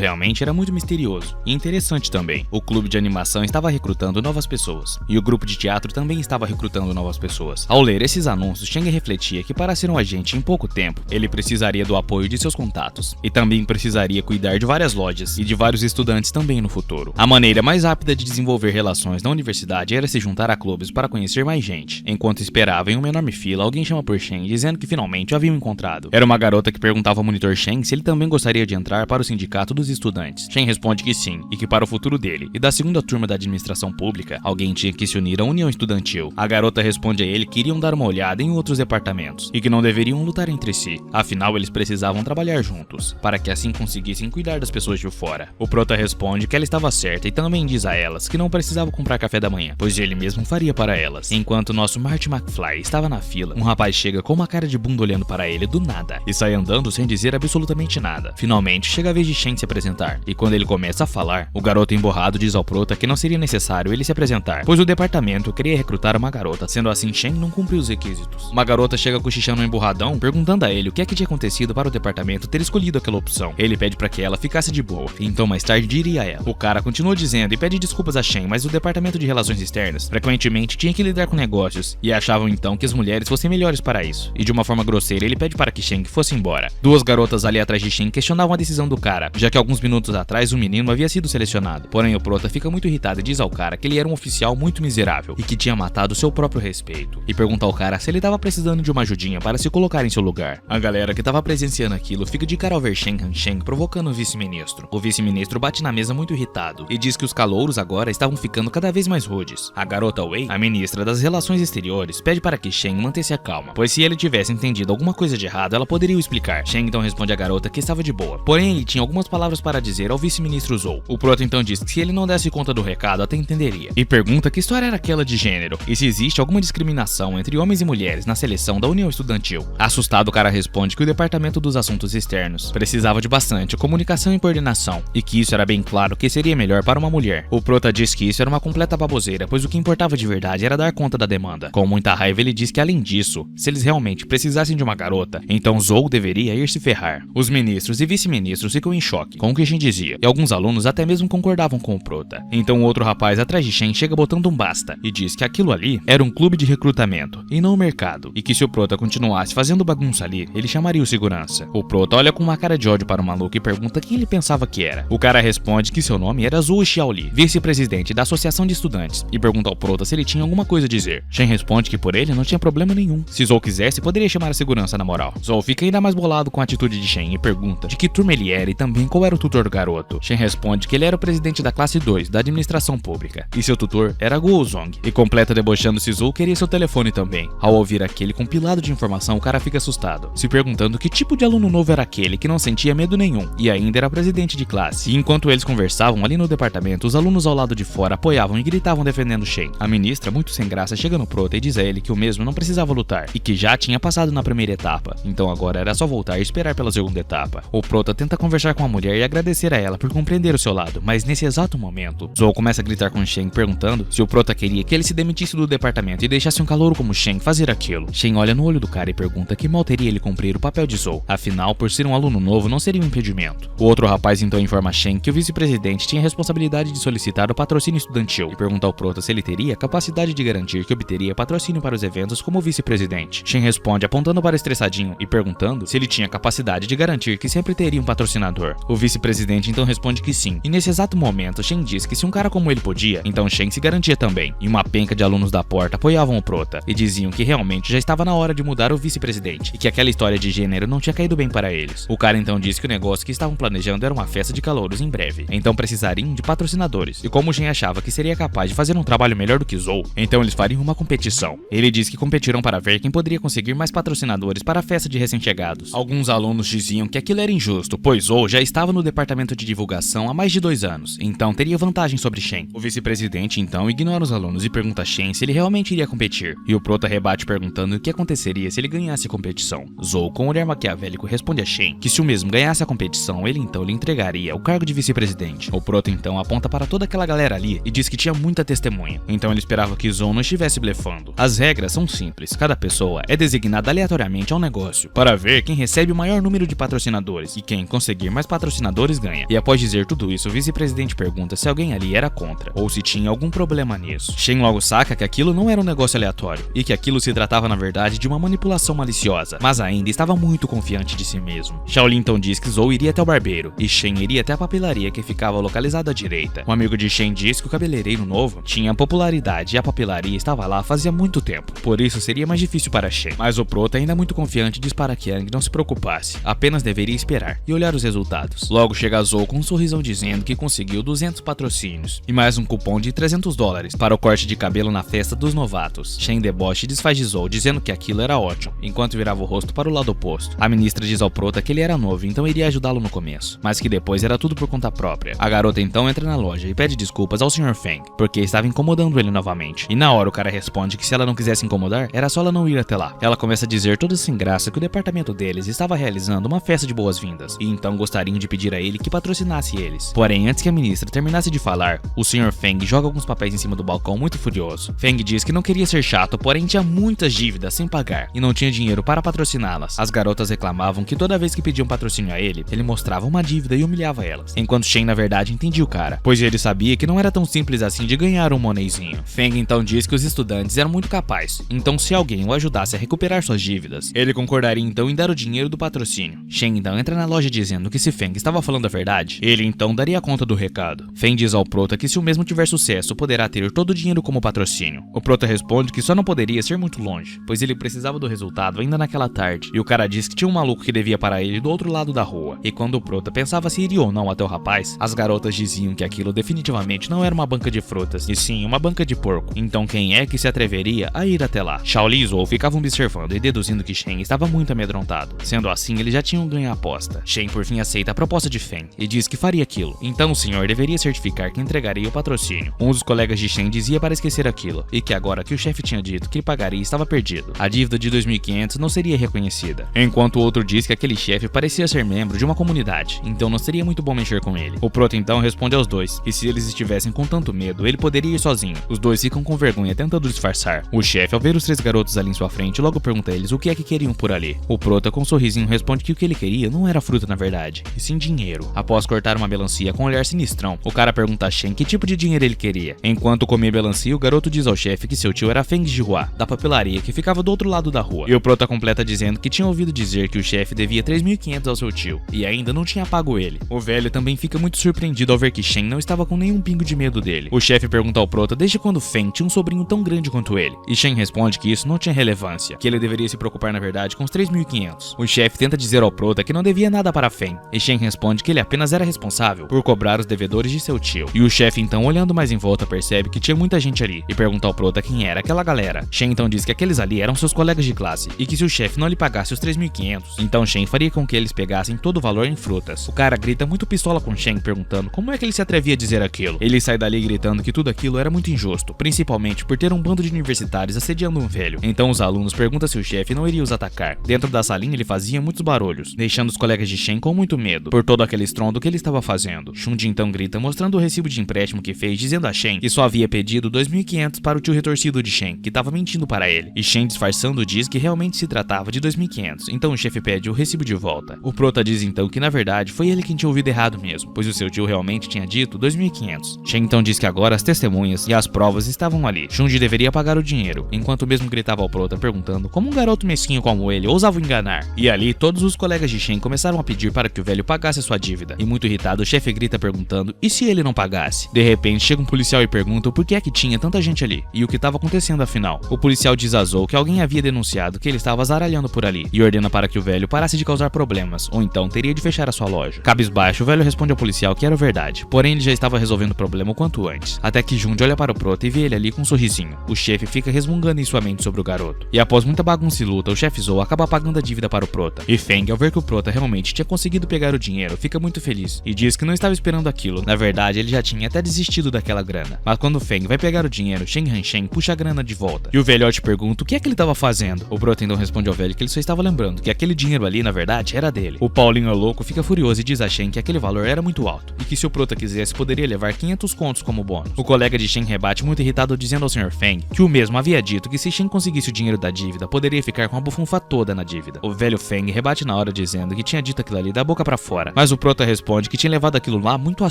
realmente era muito misterioso e interessante também. O clube de animação estava recrutando novas pessoas, e o grupo de teatro também estava recrutando novas pessoas. Ao ler esses anúncios, Shang refletia que para ser um agente em pouco tempo, ele precisaria do apoio de seus contatos, e também precisaria cuidar de várias lojas e de vários estudantes também no futuro. A maneira mais rápida de desenvolver relações na universidade era se juntar a clubes para conhecer mais gente. Enquanto esperava em uma enorme fila, alguém chama por Shen dizendo que finalmente o haviam encontrado. Era uma garota que perguntava ao monitor Shen se ele também gostaria de entrar para o sindicato dos estudantes. Shen responde que sim, e que para o futuro dele e da segunda turma da administração pública, alguém tinha que se unir à união estudantil. A garota responde a ele que iriam dar uma olhada em outros departamentos e que não deveriam lutar entre si. Afinal, afinal eles precisavam trabalhar juntos, para que assim conseguissem cuidar das pessoas de fora. O prota responde que ela estava certa e também diz a elas que não precisavam comprar café da manhã, pois ele mesmo faria para elas. Enquanto nosso Marty McFly estava na fila, um rapaz chega com uma cara de bunda olhando para ele do nada e sai andando sem dizer absolutamente nada. Finalmente chega a vez de Shane se apresentar, e quando ele começa a falar, o garoto emborrado diz ao prota que não seria necessário ele se apresentar, pois o departamento queria recrutar uma garota, sendo assim Shane não cumpriu os requisitos. Uma garota chega cochichando um emburradão, perguntando a ele o que é que tinha acontecido para o departamento ter escolhido aquela opção. Ele pede para que ela ficasse de boa, e então mais tarde diria a ela. O cara continua dizendo e pede desculpas a Shane, mas o departamento de relações externas frequentemente tinha que lidar com negócios, e achavam então que as mulheres fossem melhores para isso, e de uma forma grosseira ele pede para que Shane fosse embora. Duas garotas ali atrás de Shane questionavam a decisão do cara, já que alguns minutos atrás o menino havia sido selecionado. Porém o prota fica muito irritado e diz ao cara que ele era um oficial muito miserável e que tinha matado seu próprio respeito, e pergunta ao cara se ele estava precisando de uma ajudinha para se colocar em seu lugar. A galera que estava presenciando aquilo fica de cara ao ver Shane provocando o vice-ministro. O vice-ministro bate na mesa muito irritado e diz que os calouros agora estavam ficando cada vez mais rudes. A garota Wei, a ministra das relações exteriores, pede para que Shane mantesse a calma, pois se ele tivesse entendido alguma coisa de errado, ela poderia o explicar. Shane então responde à garota que estava de boa, porém ele tinha algumas palavras para dizer ao vice-ministro Zou. O prota então diz que se ele não desse conta do recado até entenderia, e pergunta que história era aquela de gênero e se existe alguma discriminação entre homens e mulheres na seleção da União Estudantil. Assustado, o cara responde que o departamento dos assuntos externos precisava de bastante comunicação e coordenação, e que isso era bem claro que seria melhor para uma mulher. O prota diz que isso era uma completa baboseira, pois o que importava de verdade era dar conta da demanda. Com muita raiva ele diz que além disso, se eles realmente precisassem de uma garota, então Zou deveria ir se ferrar. Os ministros e vice-ministros ficam em choque com o que Shen dizia, e alguns alunos até mesmo concordavam com o prota. Então o outro rapaz atrás de Shen chega botando um basta e diz que aquilo ali era um clube de recrutamento e não um mercado, e que se o prota continuasse fazendo bagunça ali, ele chamaria o segurança. O prota olha com uma cara de ódio para o maluco e pergunta quem ele pensava que era. O cara responde que seu nome era Zou Xiaoli, vice-presidente da Associação de Estudantes, e pergunta ao prota se ele tinha alguma coisa a dizer. Shen responde que por ele não tinha problema nenhum. Se Zou quisesse, poderia chamar a segurança na moral. Zou fica ainda mais bolado com a atitude de Shen e pergunta de que turma ele era e também qual era o tutor do garoto. Shen responde que ele era o presidente da classe 2 da administração pública, e seu tutor era Guo Zong, e completa debochando se Zou queria seu telefone também. Ao ouvir aquele compilado de informação, o cara fica assustado, se perguntando que tipo de aluno novo era aquele que não sentia medo nenhum e ainda era presidente de classe. E enquanto eles conversavam ali no departamento, os alunos ao lado de fora apoiavam e gritavam defendendo Shen. A ministra, muito sem graça, chega no prota e diz a ele que o mesmo não precisava lutar e que já tinha passado na primeira etapa, então agora era só voltar e esperar pela segunda etapa. O prota tenta conversar com a mulher e agradecer a ela por compreender o seu lado, mas nesse exato momento, Zou começa a gritar com Shen perguntando se o prota queria que ele se demitisse do departamento e deixasse um calouro como Shen fazer aquilo. Shen olha no olho do cara e pergunta que mal teria ele cumprir o papel de Zou, afinal, por ser um aluno novo não seria um impedimento. O outro rapaz então informa a Shen que o vice-presidente tinha a responsabilidade de solicitar o patrocínio estudantil e pergunta ao prota se ele teria a capacidade de garantir que obteria patrocínio para os eventos como vice-presidente. Shen responde apontando para o estressadinho e perguntando se ele tinha capacidade de garantir que sempre teria um patrocinador. O vice-presidente então responde que sim, e nesse exato momento Shen diz que se um cara como ele podia, então Shen se garantia também, e uma penca de alunos da porta apoiavam o prota e diziam que realmente já estava na hora de mudar o vice-presidente e que aquela história de gênero não tinha caído bem para eles. O cara então diz que o negócio que estavam planejando era uma festa de calouros em breve, então precisariam de patrocinadores, e como Shen achava que seria capaz de fazer um trabalho melhor do que Zou, então eles fariam uma competição. Ele diz que competiram para ver quem poderia conseguir mais patrocinadores para a festa de recém-chegados. Alguns alunos diziam que aquilo era injusto, pois Zou já estava no departamento de divulgação há mais de 2 anos, então teria vantagem sobre Shen. O vice-presidente então ignora os alunos e pergunta a Shen se ele realmente iria competir, e o prota rebate perguntando o que aconteceria se ele ganhasse a competição. Zou, com um olhar maquiavélico, responde a Shen que se o mesmo ganhasse a competição, ele então lhe entregaria o cargo de vice-presidente. O prota então aponta para toda aquela galera ali e diz que tinha muita testemunha, então ele esperava que Zou não estivesse blefando. As regras são simples, cada pessoa é designada aleatoriamente a um negócio, para ver quem recebe o maior número de patrocinadores, e quem conseguir mais patrocinadores ganha. E após dizer tudo isso, o vice-presidente pergunta se alguém ali era contra, ou se tinha algum problema nisso. Shen logo saca que aquilo não era um negócio aleatório, e que aquilo se tratava na verdade de uma manipulação maliciosa, mas ainda estava muito confiante de si mesmo. Xiaolin então diz que Zou iria até o barbeiro, e Shen iria até a papelaria que ficava localizada à direita. Um amigo de Shen diz que o cabeleireiro novo tinha popularidade e a papelaria estava lá fazia muito tempo, por isso seria mais difícil para Shen. Mas o prota, ainda muito confiante, diz para Qiang não se preocupasse, apenas deveria esperar e olhar os resultados. Logo chega Zou com um sorrisão dizendo que conseguiu 200 patrocínios e mais um cupom de $300 para o corte de cabelo na festa dos novatos. Shen deboche e desfaz de Zou, dizendo que aquilo era ótimo, enquanto virava o rosto para o lado oposto. posto. A ministra diz ao prota que ele era novo, então iria ajudá-lo no começo, mas que depois era tudo por conta própria. A garota então entra na loja e pede desculpas ao Sr. Feng, porque estava incomodando ele novamente. E na hora o cara responde que se ela não quisesse incomodar, era só ela não ir até lá. Ela começa a dizer toda sem graça que o departamento deles estava realizando uma festa de boas-vindas, e então gostariam de pedir a ele que patrocinasse eles. Porém, antes que a ministra terminasse de falar, o Sr. Feng joga alguns papéis em cima do balcão muito furioso. Feng diz que não queria ser chato, porém tinha muitas dívidas sem pagar e não tinha dinheiro para patrociná-las. As garotas reclamavam que toda vez que pediam patrocínio a ele mostrava uma dívida e humilhava elas, enquanto Shen na verdade entendia o cara, pois ele sabia que não era tão simples assim de ganhar um moneyzinho. Feng então diz que os estudantes eram muito capazes, então se alguém o ajudasse a recuperar suas dívidas, ele concordaria então em dar o dinheiro do patrocínio. Shen então entra na loja dizendo que se Feng estava falando a verdade, ele então daria conta do recado. Feng diz ao prota que se o mesmo tiver sucesso, poderá ter todo o dinheiro como patrocínio. O prota responde que só não poderia ser muito longe, pois ele precisava do resultado ainda naquela tarde, e o cara diz que tinha um maluco que devia para ele do outro lado da rua. E quando o prota pensava se iria ou não até o rapaz, as garotas diziam que aquilo definitivamente não era uma banca de frutas, e sim uma banca de porco. Então quem é que se atreveria a ir até lá? Shaolin e Zou ficavam observando e deduzindo que Shen estava muito amedrontado. Sendo assim, eles já tinham ganho a aposta. Shen por fim aceita a proposta de Feng e diz que faria aquilo. Então o senhor deveria certificar que entregaria o patrocínio. Um dos colegas de Shen dizia para esquecer aquilo, e que agora que o chefe tinha dito que pagaria estava perdido. A dívida de 2.500 não seria reconhecida. Enquanto o outro diz que aquele chefe parecia ser membro de uma comunidade, então não seria muito bom mexer com ele. O prota então responde aos dois que se eles estivessem com tanto medo, ele poderia ir sozinho. Os dois ficam com vergonha tentando disfarçar. O chefe, ao ver os três garotos ali em sua frente, logo pergunta a eles o que é que queriam por ali. O prota com um sorrisinho responde que o que ele queria não era fruta na verdade, e sim dinheiro. Após cortar uma melancia com um olhar sinistrão, o cara pergunta a Shen que tipo de dinheiro ele queria. Enquanto comia melancia, o garoto diz ao chefe que seu tio era Feng Jihua, da papelaria que ficava do outro lado da rua. E o prota completa dizendo que tinha ouvido dizer que o chefe devia 3.500 ao seu tio, e ainda não tinha pago ele. O velho também fica muito surpreendido ao ver que Shen não estava com nenhum pingo de medo dele. O chefe pergunta ao prota desde quando Feng tinha um sobrinho tão grande quanto ele, e Shen responde que isso não tinha relevância, que ele deveria se preocupar na verdade com os 3.500. O chefe tenta dizer ao prota que não devia nada para Feng, e Shen responde que ele apenas era responsável por cobrar os devedores de seu tio. E o chefe então, olhando mais em volta, percebe que tinha muita gente ali, e pergunta ao prota quem era aquela galera. Shen então diz que aqueles ali eram seus colegas de classe, e que se o chefe não lhe pagasse os 3.500, então Shen faria com que eles pegassem todo o valor em frutas. O cara grita muito pistola com Shen, perguntando como é que ele se atrevia a dizer aquilo. Ele sai dali gritando que tudo aquilo era muito injusto, principalmente por ter um bando de universitários assediando um velho. Então os alunos perguntam se o chefe não iria os atacar. Dentro da salinha ele fazia muitos barulhos, deixando os colegas de Shen com muito medo, por todo aquele estrondo que ele estava fazendo. Shunji então grita, mostrando o recibo de empréstimo que fez, dizendo a Shen que só havia pedido 2.500 para o tio retorcido de Shen, que estava mentindo para ele. E Shen, disfarçando, diz que realmente se tratava de 2.500, então o chefe pede o recibo de volta. O prota diz então que na verdade foi ele quem tinha ouvido errado mesmo, pois o seu tio realmente tinha dito 2.500. Shen então diz que agora as testemunhas e as provas estavam ali. Shunji deveria pagar o dinheiro, enquanto mesmo gritava ao prota perguntando como um garoto mesquinho como ele ousava o enganar. E ali todos os colegas de Shen começaram a pedir para que o velho pagasse sua dívida, e muito irritado o chefe grita perguntando e se ele não pagasse. De repente chega um policial e pergunta por que é que tinha tanta gente ali, e o que estava acontecendo afinal. O policial diz a Zou que alguém havia denunciado que ele estava zaralhando por ali, e ordena para que o velho parasse de causar problemas, ou então teria de fechar a sua loja. Cabisbaixo, o velho responde ao policial que era verdade, porém ele já estava resolvendo o problema o quanto antes, até que Junji olha para o prota e vê ele ali com um sorrisinho. O chefe fica resmungando em sua mente sobre o garoto, e após muita bagunça e luta, o chefe Zou acaba pagando a dívida para o prota, e Feng, ao ver que o prota realmente tinha conseguido pegar o dinheiro, fica muito feliz, e diz que não estava esperando aquilo. Na verdade, ele já tinha até desistido daquela grana, mas quando Feng vai pegar o dinheiro, Shen Hanshen puxa a grana de volta, e o velhote pergunta o que é que ele estava fazendo. O prota então responde ao velho que ele só estava lembrando que aquele dinheiro ali, na verdade, era dele. O Paulinho louco fica furioso e diz a Shen que aquele valor era muito alto, e que se o prota quisesse, poderia levar 500 contos como bônus. O colega de Shen rebate muito irritado dizendo ao Sr. Feng que o mesmo havia dito que se Shen conseguisse o dinheiro da dívida, poderia ficar com a bufunfa toda na dívida. O velho Feng rebate na hora dizendo que tinha dito aquilo ali da boca pra fora, mas o prota responde que tinha levado aquilo lá muito a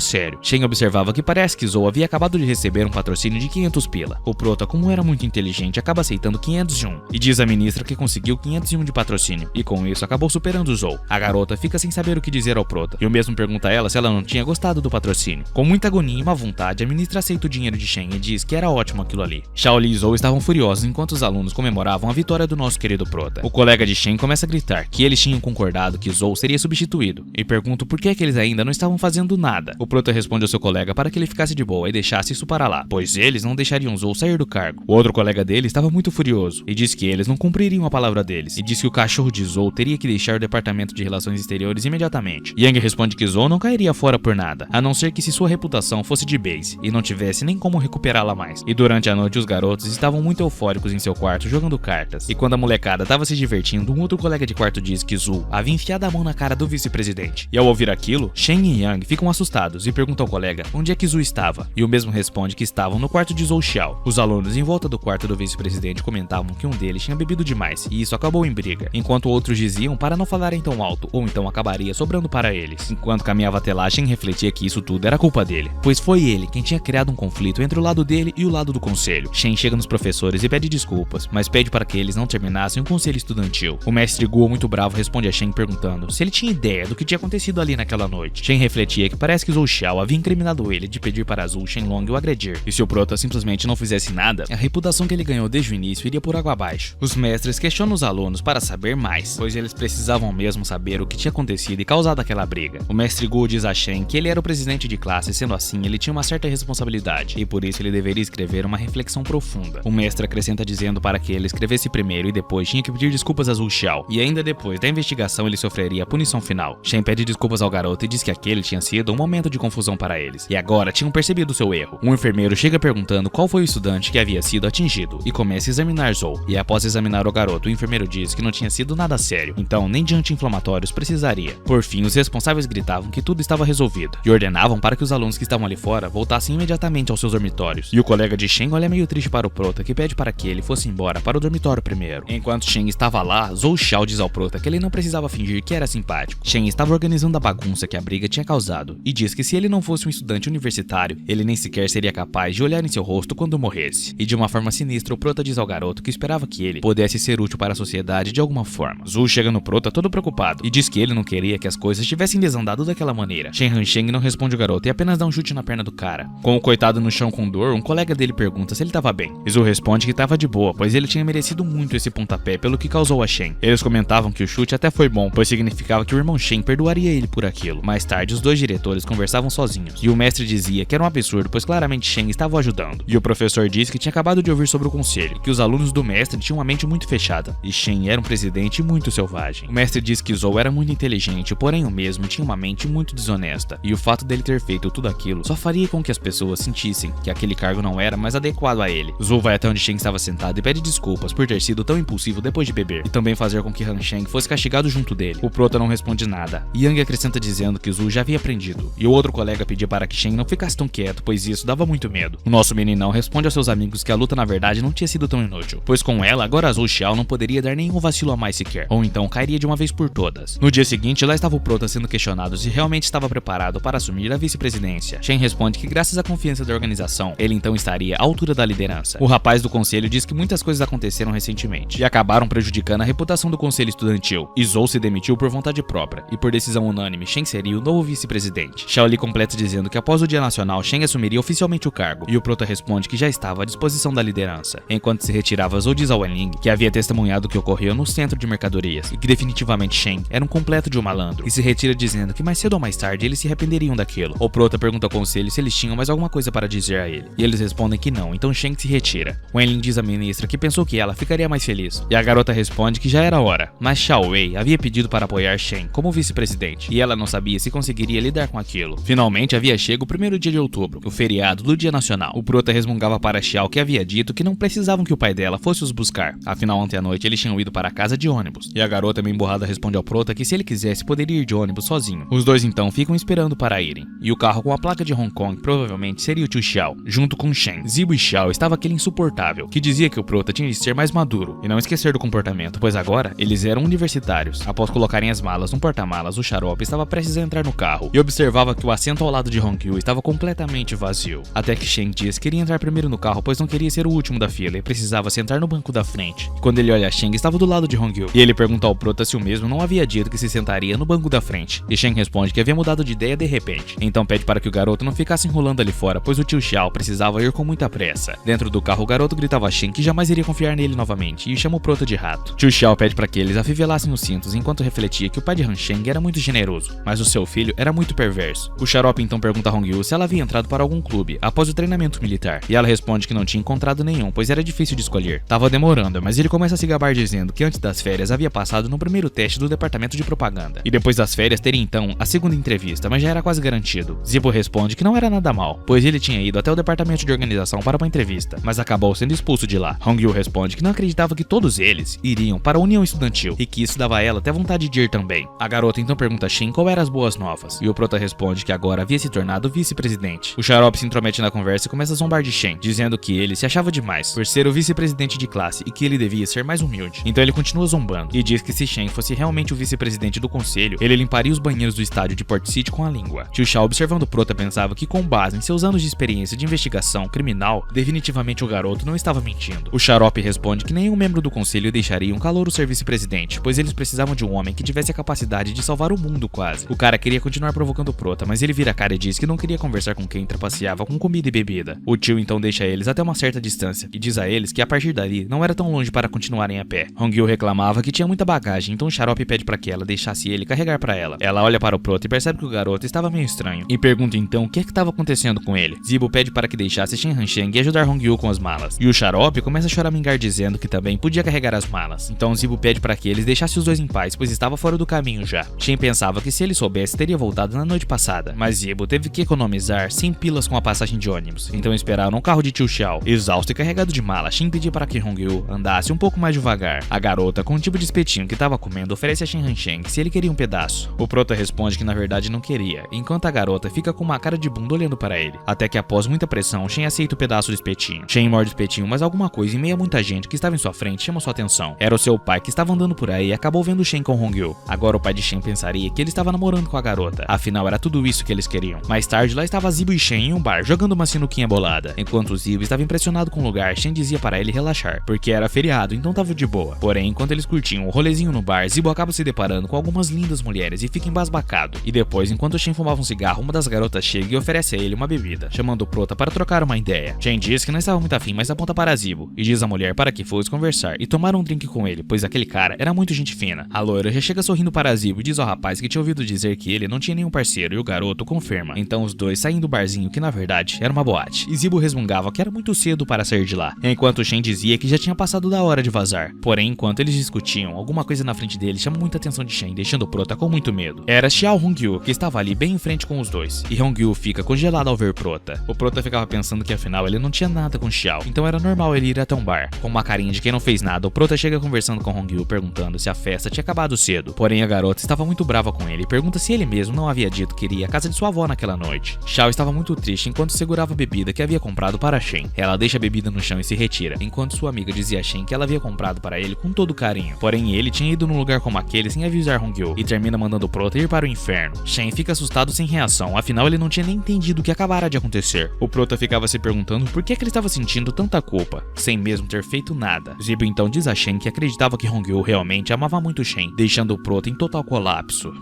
sério. Shen observava que parece que Zou havia acabado de receber um patrocínio de 500 pila. O prota, como era muito inteligente, acaba aceitando 501 e diz à ministra que conseguiu 501 de patrocínio, e com isso acabou superando Zou. A garota fica sem saber o que dizer ao prota, e o mesmo pergunta a ela se ela não tinha gostado do patrocínio. Com muita agonia e má vontade, a ministra aceita o dinheiro de Shen e diz que era ótimo aquilo ali. Shaolin e Zou estavam furiosos enquanto os alunos comemoravam a vitória do nosso querido prota. O colega de Shen começa a gritar que eles tinham concordado que Zou seria substituído, e pergunta por que é que eles ainda não estavam fazendo nada. O prota responde ao seu colega para que ele ficasse de boa e deixasse isso para lá, pois eles não deixariam Zou sair do cargo. O outro colega dele estava muito furioso e disse que eles não cumpririam a palavra deles, e disse que o cachorro de Zhou teria que deixar o departamento de relações exteriores imediatamente. Yang responde que Zhou não cairia fora por nada, a não ser que se sua reputação fosse de base e não tivesse nem como recuperá-la mais. E durante a noite os garotos estavam muito eufóricos em seu quarto jogando cartas. E quando a molecada estava se divertindo, um outro colega de quarto diz que Zhou havia enfiado a mão na cara do vice-presidente. E ao ouvir aquilo, Shen e Yang ficam assustados e perguntam ao colega onde é que Zhou estava. E o mesmo responde que estavam no quarto de Zhou Xiao. Os alunos em volta do quarto do vice-presidente comentavam que um deles tinha bebido demais e isso acabou em briga, enquanto outros diziam para não falarem tão alto ou então acabaria sobrando para eles. Enquanto caminhava até lá, Shen refletia que isso tudo era culpa dele, pois foi ele quem tinha criado um conflito entre o lado dele e o lado do conselho. Shen chega nos professores e pede desculpas, mas pede para que eles não terminassem o conselho estudantil. O mestre Guo, muito bravo, responde a Shen perguntando se ele tinha ideia do que tinha acontecido ali naquela noite. Shen refletia que parece que Zhou Xiao havia incriminado ele de pedir para Zhou Shenlong o agredir, e se o prota simplesmente não fizesse nada, a reputação que ele ganhou desde o início iria por água abaixo. Os mestres questionam os alunos para saber mais, pois eles precisavam mesmo saber o que tinha acontecido e causado aquela briga. O mestre Guo diz a Shen que ele era o presidente de classe, sendo assim ele tinha uma certa responsabilidade, e por isso ele deveria escrever uma reflexão profunda. O mestre acrescenta dizendo para que ele escrevesse primeiro e depois tinha que pedir desculpas a Zhou Xiao, e ainda depois da investigação ele sofreria a punição final. Shen pede desculpas ao garoto e diz que aquele tinha sido um momento de confusão para eles, e agora tinham percebido seu erro. Um enfermeiro chega perguntando qual foi o estudante que havia sido atingido, e começa a examinar Zhou, e após examinar o garoto, o enfermeiro diz que não tinha sido nada sério, então nem de anti-inflamatórios precisaria. Por fim, os responsáveis gritavam que tudo estava resolvido, e ordenavam para que os alunos que estavam ali fora voltassem imediatamente aos seus dormitórios. E o colega de Shen olha meio triste para o prota, que pede para que ele fosse embora para o dormitório primeiro. Enquanto Shen estava lá, Zhou Xiao diz ao prota que ele não precisava fingir que era simpático. Shen estava organizando a bagunça que a briga tinha causado, e diz que se ele não fosse um estudante universitário, ele nem sequer seria capaz de olhar em seu rosto quando morresse. E de uma forma sinistra, o prota diz ao garoto que esperava que ele pudesse ser útil para a sociedade de alguma forma. Zhou chega no prota todo preocupado, e diz que ele não queria que as coisas tivessem desandado daquela maneira. Shen Hansheng não responde o garoto e apenas dá um chute na perna do cara. Com o coitado no chão com dor, um colega dele pergunta se ele estava bem. E Zhou responde que estava de boa, pois ele tinha merecido muito esse pontapé pelo que causou a Shen. Eles comentavam que o chute até foi bom, pois significava que o irmão Shen perdoaria ele por aquilo. Mais tarde, os dois diretores conversavam sozinhos, e o mestre dizia que era um absurdo, pois claramente Shen estava o ajudando. E o professor disse que tinha acabado de ouvir sobre o conselho, que os alunos do mestre tinham uma mente muito fechada, e Shen era um presidente muito selvagem. O mestre disse que Zhou era muito inteligente, porém o mesmo tinha uma mente muito desonesta, e o fato dele ter feito tudo aquilo só faria com que as pessoas sentissem que aquele cargo não era mais adequado a ele. Zhou vai até onde Shen estava sentado e pede desculpas por ter sido tão impulsivo depois de beber, e também fazer com que Han Sheng fosse castigado junto dele. O prota não responde nada, e Yang acrescenta dizendo que Zhou já havia aprendido, e o outro colega pedia para que Shen não ficasse tão quieto, pois isso dava muito medo. O nosso meninão responde aos seus amigos que a luta na verdade não tinha sido tão inútil, pois com ela agora Zhou Xiao não poderia dar nenhum vacilo a mais sequer, ou então cairia de uma vez por todas. No dia seguinte, lá estava o prota sendo questionado se realmente estava preparado para assumir a vice-presidência. Shen responde que graças à confiança da organização, ele então estaria à altura da liderança. O rapaz do conselho diz que muitas coisas aconteceram recentemente e acabaram prejudicando a reputação do conselho estudantil, e Zhou se demitiu por vontade própria, e por decisão unânime, Shen seria o novo vice-presidente. Xiaoli completa dizendo que após o dia nacional, Shen assumiria oficialmente o cargo, e o prota responde que já estava à disposição da liderança. Enquanto se retirava, Zhou diz ao Wenling que havia testemunhado o que ocorreu no centro de mercadorias, e que definitivamente Shen era um completo de um malandro, e se retira dizendo que mais cedo ou mais tarde eles se arrependeriam daquilo. O prota pergunta ao conselho se eles tinham mais alguma coisa para dizer a ele, e eles respondem que não, então Shen se retira. Wenling diz à ministra que pensou que ela ficaria mais feliz, e a garota responde que já era hora, mas Xiao Wei havia pedido para apoiar Shen como vice-presidente, e ela não sabia se conseguiria lidar com aquilo. Finalmente havia chego o primeiro dia de outubro, o feriado do Dia Nacional. O prota resmungava para Xiao que havia dito que não precisavam que o pai dela fosse os buscar, afinal ontem à noite eles tinham ido para casa de ônibus, e a garota meio emburrada responde ao prota que se ele quisesse poderia ir de ônibus sozinho. Os dois então ficam esperando para irem, e o carro com a placa de Hong Kong provavelmente seria o tio Xiao, junto com Shen. Zibo e Xiao estava aquele insuportável, que dizia que o prota tinha de ser mais maduro, e não esquecer do comportamento, pois agora eles eram universitários. Após colocarem as malas no porta-malas, o xarope estava prestes a entrar no carro, e observava que o assento ao lado de Hong Yu estava completamente vazio. Até que Shen diz que queria entrar primeiro no carro, pois não queria ser o último da fila e precisava sentar no banco da frente. E quando ele olha, Shen estava do lado de Hong Yu, e ele pergunta ao prota se o mesmo não havia dito que se sentaria no banco da frente, e Shen responde que havia mudado de ideia de repente. Então pede para que o garoto não ficasse enrolando ali fora, pois o tio Xiao precisava ir com muita pressa. Dentro do carro, o garoto gritava a Shen que jamais iria confiar nele novamente, e chama o prota de rato. Tio Xiao pede para que eles afivelassem os cintos, enquanto refletia que o pai de Han Sheng era muito generoso, mas o seu filho era muito perverso. O xarope então pergunta a Hong Yu se ela havia entrado para algum clube após o treinamento militar, e ela responde que não tinha encontrado nenhum, pois era difícil de escolher. Tava demorando, mas ele começa a se gabar dizendo que antes das férias férias havia passado no primeiro teste do departamento de propaganda. E depois das férias teria então a segunda entrevista, mas já era quase garantido. Zibo responde que não era nada mal, pois ele tinha ido até o departamento de organização para uma entrevista, mas acabou sendo expulso de lá. Hongyu responde que não acreditava que todos eles iriam para a União Estudantil e que isso dava a ela até vontade de ir também. A garota então pergunta a Shin qual eram as boas novas, e o prota responde que agora havia se tornado vice-presidente. O xarope se intromete na conversa e começa a zombar de Shin, dizendo que ele se achava demais por ser o vice-presidente de classe e que ele devia ser mais humilde. Então ele continua zombando e diz que se Shen fosse realmente o vice-presidente do conselho, ele limparia os banheiros do estádio de Port City com a língua. Tio Shao, observando o prota, pensava que com base em seus anos de experiência de investigação criminal, definitivamente o garoto não estava mentindo. O xarope responde que nenhum membro do conselho deixaria um calouro ser vice-presidente, pois eles precisavam de um homem que tivesse a capacidade de salvar o mundo quase. O cara queria continuar provocando o prota, mas ele vira a cara e diz que não queria conversar com quem trapaceava com comida e bebida. O tio então deixa eles até uma certa distância e diz a eles que a partir dali não era tão longe para continuarem a pé. Hongyu reclamava que tinha muita bagagem, então o xarope pede para que ela deixasse ele carregar para ela. Ela olha para o prota e percebe que o garoto estava meio estranho e pergunta então o que estava acontecendo com ele. Zibo pede para que deixasse Shen Hansheng e ajudar Hongyu com as malas. E o xarope começa a choramingar dizendo que também podia carregar as malas. Então Zibo pede para que eles deixassem os dois em paz, pois estava fora do caminho já. Shen pensava que se ele soubesse teria voltado na noite passada, mas Zibo teve que economizar 100 pilas com a passagem de ônibus. Então esperaram um carro de tio Xiao. Exausto e carregado de mala, Shen pedia para que Hongyu andasse um pouco mais devagar. A garota, com um tipo de espetinho que estava comendo, oferece a Shen Hansheng se ele queria um pedaço. O prota responde que na verdade não queria, enquanto a garota fica com uma cara de bunda olhando para ele. Até que após muita pressão, Shen aceita o pedaço do espetinho. Shen morde o espetinho, mas alguma coisa em meio a muita gente que estava em sua frente chama sua atenção. Era o seu pai que estava andando por aí e acabou vendo Shen com Hongyu. Agora o pai de Shen pensaria que ele estava namorando com a garota. Afinal, era tudo isso que eles queriam. Mais tarde, lá estava Zibo e Shen em um bar, jogando uma sinuquinha bolada. Enquanto Zibo estava impressionado com o lugar, Shen dizia para ele relaxar, porque era feriado, então tava de boa. Porém, enquanto eles curtiam o rolezinho no bar, Zibo acaba se deparando com algumas lindas mulheres e fica embasbacado. E depois, enquanto Shen fumava um cigarro, uma das garotas chega e oferece a ele uma bebida, chamando o prota para trocar uma ideia. Shen diz que não estava muito afim, mas aponta para Zibo e diz à mulher para que fosse conversar e tomar um drink com ele, pois aquele cara era muito gente fina. A loira já chega sorrindo para Zibo e diz ao rapaz que tinha ouvido dizer que ele não tinha nenhum parceiro, e o garoto confirma. Então os dois saem do barzinho, que na verdade era uma boate, e Zibo resmungava que era muito cedo para sair de lá, enquanto Shen dizia que já tinha passado da hora de vazar. Porém, enquanto eles discutiam, alguma coisa na frente dele chama muita atenção de Shen, deixando o prota com muito medo. Era Xiao Hongyu, que estava ali bem em frente com os dois, e Hongyu fica congelado ao ver prota. O prota ficava pensando que afinal ele não tinha nada com Xiao, então era normal ele ir até um bar. Com uma carinha de quem não fez nada, o prota chega conversando com Hongyu, perguntando se a festa tinha acabado cedo. Porém, a garota estava muito brava com ele e pergunta se ele mesmo não havia dito que iria à casa de sua avó naquela noite. Xiao estava muito triste enquanto segurava a bebida que havia comprado para Shen. Ela deixa a bebida no chão e se retira, enquanto sua amiga dizia a Shen que ela havia comprado para ele com todo carinho. Porém, ele tinha ido num lugar como aquele sem avisar Hongyu e termina mandando o prota ir para o inferno. Shen fica assustado sem reação, afinal ele não tinha nem entendido o que acabara de acontecer. O prota ficava se perguntando por que ele estava sentindo tanta culpa, sem mesmo ter feito nada. Zibo então diz a Shen que acreditava que Hongyu realmente amava muito Shen, deixando o prota em total colapso.